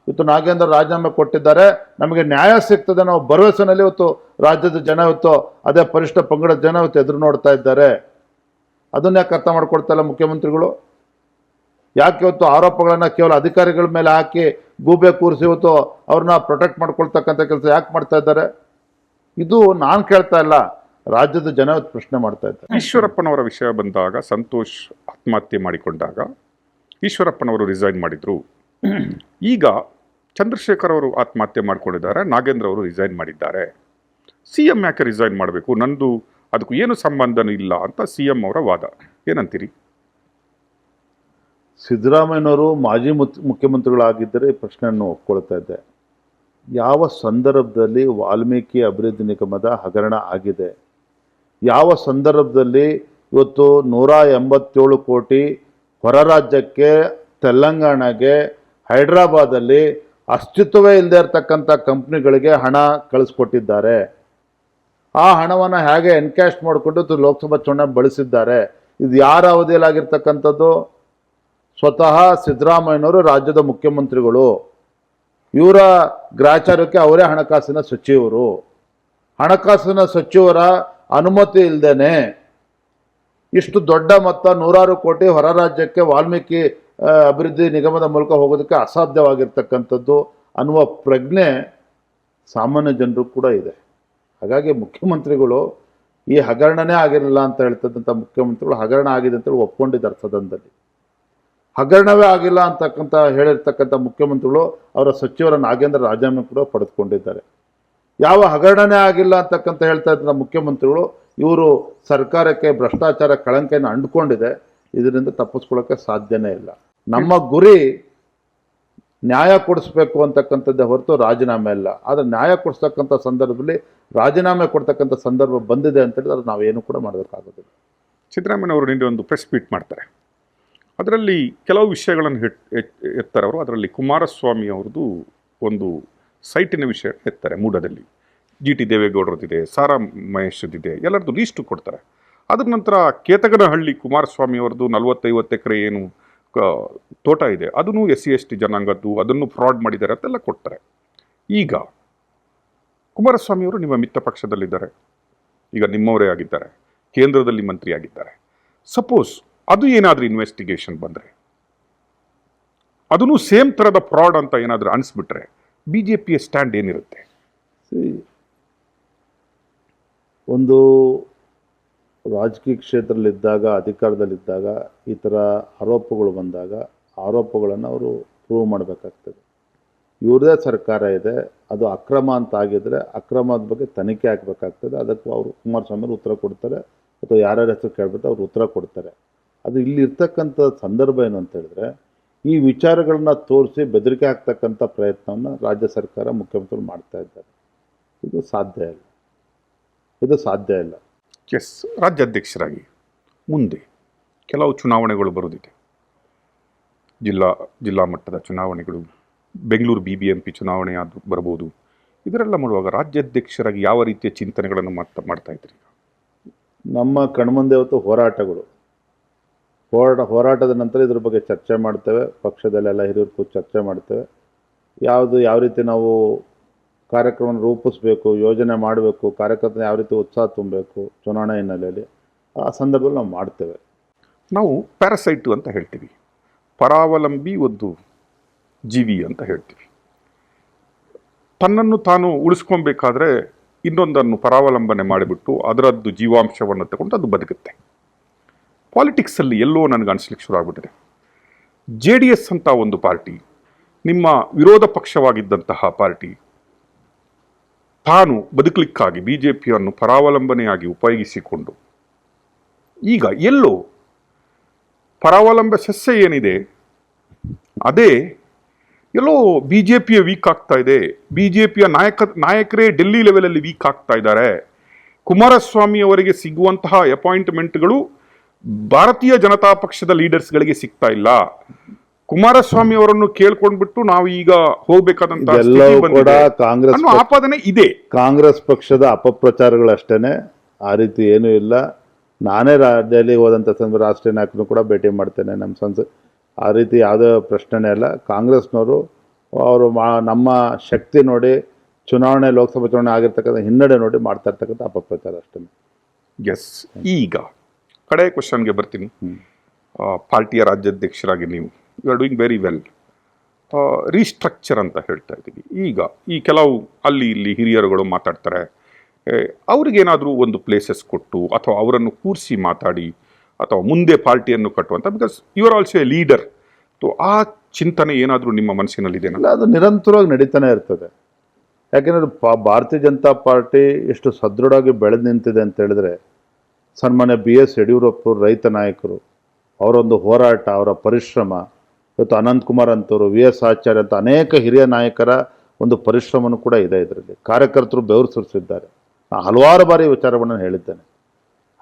ಇವತ್ತು ನಾಗೇಂದ್ರ ರಾಜೀನಾಮೆ ಕೊಟ್ಟಿದ್ದಾರೆ. ನಮಗೆ ನ್ಯಾಯ ಸಿಗ್ತದೆ ನಾವು ಭರವಸೆನಲ್ಲಿ ಇವತ್ತು ರಾಜ್ಯದ ಜನ ಇವತ್ತು, ಅದೇ ಪರಿಷ್ಠ ಪಂಗಡದ ಜನ ಇವತ್ತು ಎದುರು ನೋಡ್ತಾ ಇದ್ದಾರೆ. ಅದನ್ನ ಯಾಕೆ ಅರ್ಥ ಮಾಡ್ಕೊಳ್ತಾ ಇಲ್ಲ ಮುಖ್ಯಮಂತ್ರಿಗಳು? ಯಾಕೆ ಇವತ್ತು ಆರೋಪಗಳನ್ನು ಕೇವಲ ಅಧಿಕಾರಿಗಳ ಮೇಲೆ ಹಾಕಿ ಗೂಬೆ ಕೂರಿಸಿ ಇವತ್ತು ಅವ್ರನ್ನ ಪ್ರೊಟೆಕ್ಟ್ ಮಾಡ್ಕೊಳ್ತಕ್ಕಂಥ ಕೆಲಸ ಯಾಕೆ ಮಾಡ್ತಾ ಇದ್ದಾರೆ? ಇದು ನಾನು ಕೇಳ್ತಾ ಇಲ್ಲ, ರಾಜ್ಯದ ಜನ ಇವತ್ತು ಪ್ರಶ್ನೆ ಮಾಡ್ತಾ ಇದ್ದಾರೆ. ಈಶ್ವರಪ್ಪನವರ ವಿಷಯ ಬಂದಾಗ, ಸಂತೋಷ್ ಆತ್ಮಹತ್ಯೆ ಮಾಡಿಕೊಂಡಾಗ ಈಶ್ವರಪ್ಪನವರು ರಿಸೈನ್ ಮಾಡಿದ್ರು. ಈಗ ಚಂದ್ರಶೇಖರ್ ಅವರು ಆತ್ಮಹತ್ಯೆ ಮಾಡ್ಕೊಂಡಿದ್ದಾರೆ, ನಾಗೇಂದ್ರ ಅವರು ರಿಸೈನ್ ಮಾಡಿದ್ದಾರೆ. CM ಯಾಕೆ ರಿಸೈನ್ ಮಾಡಬೇಕು? ನಂದು ಅದಕ್ಕೂ ಏನು ಸಂಬಂಧನೂ ಇಲ್ಲ ಅಂತ CM ಅವರ ವಾದ. ಏನಂತೀರಿ? ಸಿದ್ದರಾಮಯ್ಯನವರು ಮಾಜಿ ಮುಖ್ಯಮಂತ್ರಿಗಳಾಗಿದ್ದರೆ ಈ ಪ್ರಶ್ನೆಯನ್ನು ಒಪ್ಕೊಳ್ತಾ ಇದ್ದೆ. ಯಾವ ಸಂದರ್ಭದಲ್ಲಿ ವಾಲ್ಮೀಕಿ ಅಭಿವೃದ್ಧಿ ನಿಗಮದ ಹಗರಣ ಆಗಿದೆ, ಯಾವ ಸಂದರ್ಭದಲ್ಲಿ ಇವತ್ತು 187 ಕೋಟಿ ಹೊರ ರಾಜ್ಯಕ್ಕೆ, ತೆಲಂಗಾಣಗೆ, ಹೈದ್ರಾಬಾದಲ್ಲಿ ಅಸ್ತಿತ್ವವೇ ಇಲ್ಲದೆ ಇರತಕ್ಕಂಥ ಕಂಪ್ನಿಗಳಿಗೆ ಹಣ ಕಳಿಸ್ಕೊಟ್ಟಿದ್ದಾರೆ. ಆ ಹಣವನ್ನು ಹೇಗೆ ಎನ್ಕ್ಯಾಶ್ ಮಾಡಿಕೊಂಡು ಲೋಕಸಭಾ ಚುನಾವಣೆ ಬಳಸಿದ್ದಾರೆ. ಇದು ಯಾರ ಅವಧಿಯಲ್ಲಾಗಿರ್ತಕ್ಕಂಥದ್ದು? ಸ್ವತಃ ಸಿದ್ದರಾಮಯ್ಯನವರು ರಾಜ್ಯದ ಮುಖ್ಯಮಂತ್ರಿಗಳು. ಇವರ ಗ್ರಾಚಾರಕ್ಕೆ ಅವರೇ ಹಣಕಾಸಿನ ಸಚಿವರು. ಹಣಕಾಸಿನ ಸಚಿವರ ಅನುಮತಿ ಇಲ್ಲದೇನೆ ಇಷ್ಟು ದೊಡ್ಡ ಮೊತ್ತ 106 ಕೋಟಿ ಹೊರ ರಾಜ್ಯಕ್ಕೆ ವಾಲ್ಮೀಕಿ ಅಭಿವೃದ್ಧಿ ನಿಗಮದ ಮೂಲಕ ಹೋಗೋದಕ್ಕೆ ಅಸಾಧ್ಯವಾಗಿರ್ತಕ್ಕಂಥದ್ದು ಅನ್ನುವ ಪ್ರಜ್ಞೆ ಸಾಮಾನ್ಯ ಜನರು ಕೂಡ ಇದೆ. ಹಾಗಾಗಿ ಮುಖ್ಯಮಂತ್ರಿಗಳು ಈ ಹಗರಣನೇ ಆಗಿರಲಿಲ್ಲ ಅಂತ ಹೇಳ್ತಕ್ಕಂಥ ಮುಖ್ಯಮಂತ್ರಿಗಳು ಹಗರಣ ಆಗಿದೆ ಅಂತೇಳಿ ಒಪ್ಕೊಂಡಿದ್ದಾರೆ ಸದನದಲ್ಲಿ. ಹಗರಣವೇ ಆಗಿಲ್ಲ ಅಂತಕ್ಕಂಥ ಹೇಳಿರ್ತಕ್ಕಂಥ ಮುಖ್ಯಮಂತ್ರಿಗಳು ಅವರ ಸಚಿವರ ನಾಗೇಂದ್ರ ರಾಜೀನಾಮೆ ಕೂಡ ಪಡೆದುಕೊಂಡಿದ್ದಾರೆ. ಯಾವ ಹಗರಣನೇ ಆಗಿಲ್ಲ ಅಂತಕ್ಕಂಥ ಹೇಳ್ತಾ ಇದ್ದ ಮುಖ್ಯಮಂತ್ರಿಗಳು ಇವರು ಸರ್ಕಾರಕ್ಕೆ ಭ್ರಷ್ಟಾಚಾರ ಕಳಂಕಯನ್ನು ಅಂಡ್ಕೊಂಡಿದೆ, ಇದರಿಂದ ತಪ್ಪಿಸ್ಕೊಳ್ಳೋಕ್ಕೆ ಸಾಧ್ಯನೇ ಇಲ್ಲ. ನಮ್ಮ ಗುರಿ ನ್ಯಾಯ ಕೊಡಿಸ್ಬೇಕು ಅಂತಕ್ಕಂಥದ್ದೇ ಹೊರತು ರಾಜೀನಾಮೆ ಇಲ್ಲ. ಆದರೆ ನ್ಯಾಯ ಕೊಡಿಸ್ತಕ್ಕಂಥ ಸಂದರ್ಭದಲ್ಲಿ ರಾಜೀನಾಮೆ ಕೊಡ್ತಕ್ಕಂಥ ಸಂದರ್ಭ ಬಂದಿದೆ ಅಂತ ಹೇಳಿದ್ರೆ ಅದು ನಾವೇನು ಕೂಡ ಮಾಡೋದಕ್ಕಾಗೋದಿಲ್ಲ. ಸಿದ್ದರಾಮಯ್ಯನವರು ನಿನ್ನೆ ಒಂದು ಪ್ರೆಸ್ ಮೀಟ್ ಮಾಡ್ತಾರೆ. ಅದರಲ್ಲಿ ಕೆಲವು ವಿಷಯಗಳನ್ನು ಎತ್ತಾರೆ ಅವರು. ಅದರಲ್ಲಿ ಕುಮಾರಸ್ವಾಮಿ ಅವ್ರದ್ದು ಒಂದು ಸೈಟಿನ ವಿಷಯ ಎತ್ತಾರೆ. ಮೂಡದಲ್ಲಿ GT ದೇವೇಗೌಡರದಿದೆ, ಸಾರಾ ಮಹೇಶ್ದಿದೆ, ಎಲ್ಲರದ್ದು ಲೀಸ್ಟು ಕೊಡ್ತಾರೆ. ಅದ್ರ ನಂತರ ಕೇತಗನಹಳ್ಳಿ ಕುಮಾರಸ್ವಾಮಿ ಅವ್ರದ್ದು 40-50 ಎಕರೆ ಏನು ತೋಟ ಇದೆ, ಅದನ್ನು SC/ST ಜನಾಂಗದ್ದು, ಅದನ್ನು ಫ್ರಾಡ್ ಮಾಡಿದ್ದಾರೆ ಅಂತೆಲ್ಲ ಕೊಡ್ತಾರೆ. ಈಗ ಕುಮಾರಸ್ವಾಮಿಯವರು ನಿಮ್ಮ ಮಿತ್ರ ಪಕ್ಷದಲ್ಲಿದ್ದಾರೆ, ಈಗ ನಿಮ್ಮವರೇ ಆಗಿದ್ದಾರೆ, ಕೇಂದ್ರದಲ್ಲಿ ಮಂತ್ರಿ ಆಗಿದ್ದಾರೆ. ಸಪೋಸ್ ಅದು ಏನಾದರೂ ಇನ್ವೆಸ್ಟಿಗೇಷನ್ ಬಂದರೆ ಅದನ್ನು ಸೇಮ್ ಥರದ ಫ್ರಾಡ್ ಅಂತ ಏನಾದರೂ ಅನಿಸ್ಬಿಟ್ರೆ ಬಿ ಜೆ ಪಿಯ ಸ್ಟ್ಯಾಂಡ್ ಏನಿರುತ್ತೆ? ಒಂದು ರಾಜಕೀಯ ಕ್ಷೇತ್ರದಲ್ಲಿದ್ದಾಗ, ಅಧಿಕಾರದಲ್ಲಿದ್ದಾಗ ಈ ಥರ ಆರೋಪಗಳು ಬಂದಾಗ ಆರೋಪಗಳನ್ನು ಅವರು ಪ್ರೂವ್ ಮಾಡಬೇಕಾಗ್ತದೆ. ಇವ್ರದೇ ಸರ್ಕಾರ ಇದೆ, ಅದು ಅಕ್ರಮ ಅಂತ ಆಗಿದ್ರೆ ಅಕ್ರಮದ ಬಗ್ಗೆ ತನಿಖೆ ಆಗಬೇಕಾಗ್ತದೆ. ಅದಕ್ಕೆ ಅವರು ಕುಮಾರಸ್ವಾಮಿ ಉತ್ತರ ಕೊಡ್ತಾರೆ, ಅಥವಾ ಯಾರ್ಯಾರ ಹೆಸರು ಕೇಳ್ಬಿಟ್ಟು ಅವ್ರು ಉತ್ತರ ಕೊಡ್ತಾರೆ. ಅದು ಇಲ್ಲಿರ್ತಕ್ಕಂಥ ಸಂದರ್ಭ ಏನು ಅಂತ ಹೇಳಿದ್ರೆ, ಈ ವಿಚಾರಗಳನ್ನ ತೋರಿಸಿ ಬೆದರಿಕೆ ಆಗ್ತಕ್ಕಂಥ ಪ್ರಯತ್ನವನ್ನು ರಾಜ್ಯ ಸರ್ಕಾರ, ಮುಖ್ಯಮಂತ್ರಿಗಳು ಮಾಡ್ತಾ ಇದ್ದಾರೆ. ಇದು ಸಾಧ್ಯ ಇಲ್ಲ. ಎಸ್, ರಾಜ್ಯಾಧ್ಯಕ್ಷರಾಗಿ ಮುಂದೆ ಕೆಲವು ಚುನಾವಣೆಗಳು ಬರೋದಿದೆ. ಜಿಲ್ಲಾ ಮಟ್ಟದ ಚುನಾವಣೆಗಳು, ಬೆಂಗಳೂರು BBMP ಚುನಾವಣೆ ಆದರೂ ಬರ್ಬೋದು. ಇದರೆಲ್ಲ ಮಾಡುವಾಗ ರಾಜ್ಯಾಧ್ಯಕ್ಷರಾಗಿ ಯಾವ ರೀತಿಯ ಚಿಂತನೆಗಳನ್ನು ಮಾಡ್ತಾ ಇದ್ದೀರಿ? ನಮ್ಮ ಕಣ್ಮುಂದೆ ಇವತ್ತು ಹೋರಾಟದ ನಂತರ ಇದ್ರ ಬಗ್ಗೆ ಚರ್ಚೆ ಮಾಡ್ತೇವೆ. ಪಕ್ಷದಲ್ಲೆಲ್ಲ ಹಿರಿಯರು ಕೂತು ಚರ್ಚೆ ಮಾಡ್ತೇವೆ. ಯಾವ ರೀತಿ ನಾವು ಕಾರ್ಯಕ್ರಮ ರೂಪಿಸಬೇಕು, ಯೋಜನೆ ಮಾಡಬೇಕು, ಕಾರ್ಯಕರ್ತರ ಯಾವ ರೀತಿ ಉತ್ಸಾಹ ತುಂಬಬೇಕು ಚುನಾವಣೆ ಹಿನ್ನೆಲೆಯಲ್ಲಿ, ಆ ಸಂದರ್ಭದಲ್ಲಿ ನಾವು ಮಾಡ್ತೇವೆ. ನಾವು ಪ್ಯಾರಾಸೈಟು ಅಂತ ಹೇಳ್ತೀವಿ, ಪರಾವಲಂಬಿ ಒಂದು ಜೀವಿ ಅಂತ ಹೇಳ್ತೀವಿ. ತನ್ನನ್ನು ತಾನು ಉಳಿಸ್ಕೊಬೇಕಾದ್ರೆ ಇನ್ನೊಂದನ್ನು ಪರಾವಲಂಬನೆ ಮಾಡಿಬಿಟ್ಟು ಅದರದ್ದು ಜೀವಾಂಶವನ್ನು ತಗೊಂಡು ಅದು ಬದುಕುತ್ತೆ. ಪಾಲಿಟಿಕ್ಸಲ್ಲಿ ಎಲ್ಲೋ ನನಗೆ ಅನಿಸ್ಲಿಕ್ಕೆ ಶುರು ಆಗ್ಬಿಟ್ಟಿದೆ. JDS ಅಂತ ಒಂದು ಪಾರ್ಟಿ, ನಿಮ್ಮ ವಿರೋಧ ಪಕ್ಷವಾಗಿದ್ದಂತಹ ಪಾರ್ಟಿ, ತಾನು ಬದುಕಲಿಕ್ಕಾಗಿ BJPಯನ್ನು ಪರಾವಲಂಬನೆಯಾಗಿ ಉಪಯೋಗಿಸಿಕೊಂಡು ಈಗ ಎಲ್ಲೋ ಪರಾವಲಂಬ ಸಸ್ಯ ಏನಿದೆ ಅದೇ ಎಲ್ಲೋ BJPಯ ವೀಕ್ ಆಗ್ತಾ ಇದೆ. BJPಯ ನಾಯಕರೇ ಡೆಲ್ಲಿ ಲೆವೆಲಲ್ಲಿ ವೀಕ್ ಆಗ್ತಾ ಇದ್ದಾರೆ. ಕುಮಾರಸ್ವಾಮಿ ಅವರಿಗೆ ಸಿಗುವಂತಹ ಅಪಾಯಿಂಟ್ಮೆಂಟ್ಗಳು ಭಾರತೀಯ ಜನತಾ ಪಕ್ಷದ ಲೀಡರ್ಸ್ಗಳಿಗೆ ಸಿಗ್ತಾ ಇಲ್ಲ. ಕುಮಾರಸ್ವಾಮಿ ಅವರನ್ನು ಕೇಳ್ಕೊಂಡ್ಬಿಟ್ಟು ನಾವು ಈಗ ಹೋಗ್ಬೇಕಾದಂತಹ ಕಾಂಗ್ರೆಸ್ ಆಪಾದನೆ ಇದೆ. ಕಾಂಗ್ರೆಸ್ ಪಕ್ಷದ ಅಪಪ್ರಚಾರಗಳಷ್ಟೇನೆ, ಆ ರೀತಿ ಏನೂ ಇಲ್ಲ. ನಾನೇ ಡೆಲ್ಲಿಗೆ ಹೋದಂಥ ಸಂದರ್ಭ ರಾಷ್ಟ್ರೀಯ ನಾಯಕರನ್ನು ಕೂಡ ಭೇಟಿ ಮಾಡ್ತೇನೆ. ನಮ್ಮ ಆ ರೀತಿ ಯಾವುದೇ ಪ್ರಶ್ನೆನೇ ಇಲ್ಲ. ಕಾಂಗ್ರೆಸ್ನವರು ಅವರು ನಮ್ಮ ಶಕ್ತಿ ನೋಡಿ, ಚುನಾವಣೆ ಲೋಕಸಭಾ ಚುನಾವಣೆ ಆಗಿರ್ತಕ್ಕಂಥ ಹಿನ್ನಡೆ ನೋಡಿ ಮಾಡ್ತಾ ಇರ್ತಕ್ಕಂಥ ಅಪಪ್ರಚಾರ ಅಷ್ಟೇ. ಎಸ್, ಈಗ ಕಡೆ ಕ್ವಶನ್ಗೆ ಬರ್ತೀನಿ. ಪಾರ್ಟಿಯ ರಾಜ್ಯಾಧ್ಯಕ್ಷರಾಗಿ ನೀವು you are doing very well. Restructure ಅಂತ ಹೇಳ್ತಾ ಇದ್ದೀವಿ. ಈಗ ಈ ಕೆಲವು ಅಲ್ಲಿ ಇಲ್ಲಿ ಹಿರಿಯರುಗಳು ಮಾತಾಡ್ತಾರೆ, ಅವ್ರಿಗೇನಾದರೂ ಒಂದು ಪ್ಲೇಸಸ್ ಕೊಟ್ಟು ಅಥವಾ ಅವರನ್ನು ಕೂರಿಸಿ ಮಾತಾಡಿ ಅಥವಾ ಮುಂದೆ ಪಾರ್ಟಿಯನ್ನು ಕಟ್ಟುವಂಥ, because you are also a leader. ಆ ಚಿಂತನೆ ಏನಾದರೂ ನಿಮ್ಮ ಮನಸ್ಸಿನಲ್ಲಿದೆಯಲ್ಲ? ಅದು ನಿರಂತರವಾಗಿ ನಡೀತಾನೆ ಇರ್ತದೆ. ಯಾಕೆಂದರೆ ಭಾರತೀಯ ಜನತಾ ಪಾರ್ಟಿ ಎಷ್ಟು ಸದೃಢವಾಗಿ ಬೆಳೆದು ನಿಂತಿದೆ ಅಂತ ಹೇಳಿದ್ರೆ, ಸನ್ಮಾನ್ಯ BS ಯಡಿಯೂರಪ್ಪರು ರೈತ ನಾಯಕರು, ಅವರೊಂದು ಹೋರಾಟ, ಅವರ ಪರಿಶ್ರಮ, ಇವತ್ತು ಅನಂತಕುಮಾರ್ ಅಂತವರು, VS ಆಚಾರ್ಯ ಅಂತ ಅನೇಕ ಹಿರಿಯ ನಾಯಕರ ಒಂದು ಪರಿಶ್ರಮನೂ ಕೂಡ ಇದೆ. ಇದರಲ್ಲಿ ಕಾರ್ಯಕರ್ತರು ಬೆವರು ಸುರಿಸಿದ್ದಾರೆ. ನಾನು ಹಲವಾರು ಬಾರಿ ವಿಚಾರವನ್ನು ಹೇಳಿದ್ದೇನೆ.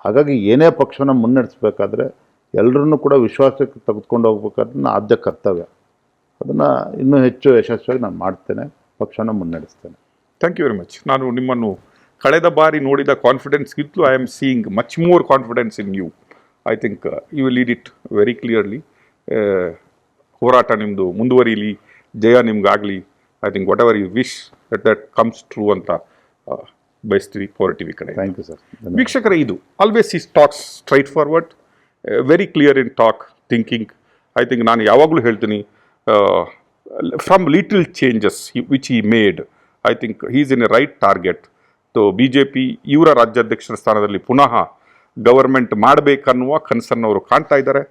ಹಾಗಾಗಿ ಏನೇ ಪಕ್ಷವನ್ನು ಮುನ್ನಡೆಸಬೇಕಾದ್ರೆ ಎಲ್ಲರನ್ನೂ ಕೂಡ ವಿಶ್ವಾಸಕ್ಕೆ ತೆಗೆದುಕೊಂಡು ಹೋಗ್ಬೇಕಾದ್ರೆ ನನ್ನ ಆದ್ಯ ಕರ್ತವ್ಯ. ಅದನ್ನು ಇನ್ನೂ ಹೆಚ್ಚು ಯಶಸ್ವಿಯಾಗಿ ನಾನು ಮಾಡ್ತೇನೆ, ಪಕ್ಷನ ಮುನ್ನಡೆಸ್ತೇನೆ. Thank you very much. ನಾನು ನಿಮ್ಮನ್ನು ಕಳೆದ ಬಾರಿ ನೋಡಿದ ಕಾನ್ಫಿಡೆನ್ಸ್ಗಿಂತಲೂ I am seeing much more confidence in you. I think you will lead it very clearly. ಹೋರಾಟ ನಿಮ್ಮದು ಮುಂದುವರಿಲಿ, ಜಯ ನಿಮ್ಗಾಗಲಿ. I think whatever you wish that comes true ಅಂತ ಬಯಸ್ತೀವಿ ಪವರ್ TV ಕಡೆ. Thank you sir. ವೀಕ್ಷಕರೇ, ಇದು always is talks straight forward, very clear in talk, thinking. I think ನಾನು ಯಾವಾಗಲೂ ಹೇಳ್ತೀನಿ, from little changes which he made, I think he is in a right target. BJP ಇವರ ರಾಜ್ಯಾಧ್ಯಕ್ಷರ ಸ್ಥಾನದಲ್ಲಿ ಪುನಃ government ಮಾಡಬೇಕನ್ನುವ ಕನಸನ್ನು ಅವರು ಕಾಣ್ತಾ ಇದ್ದಾರೆ.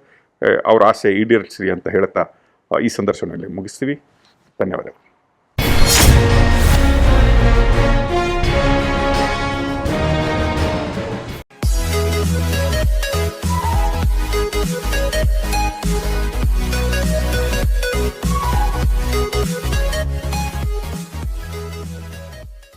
ಅವರ ಆಸೆ ಈಡೇರಿಸಿ ಅಂತ ಹೇಳ್ತಾ ಈ ಸಂದರ್ಶನದಲ್ಲಿ ಮುಗಿಸ್ತೀವಿ. ಧನ್ಯವಾದಗಳು.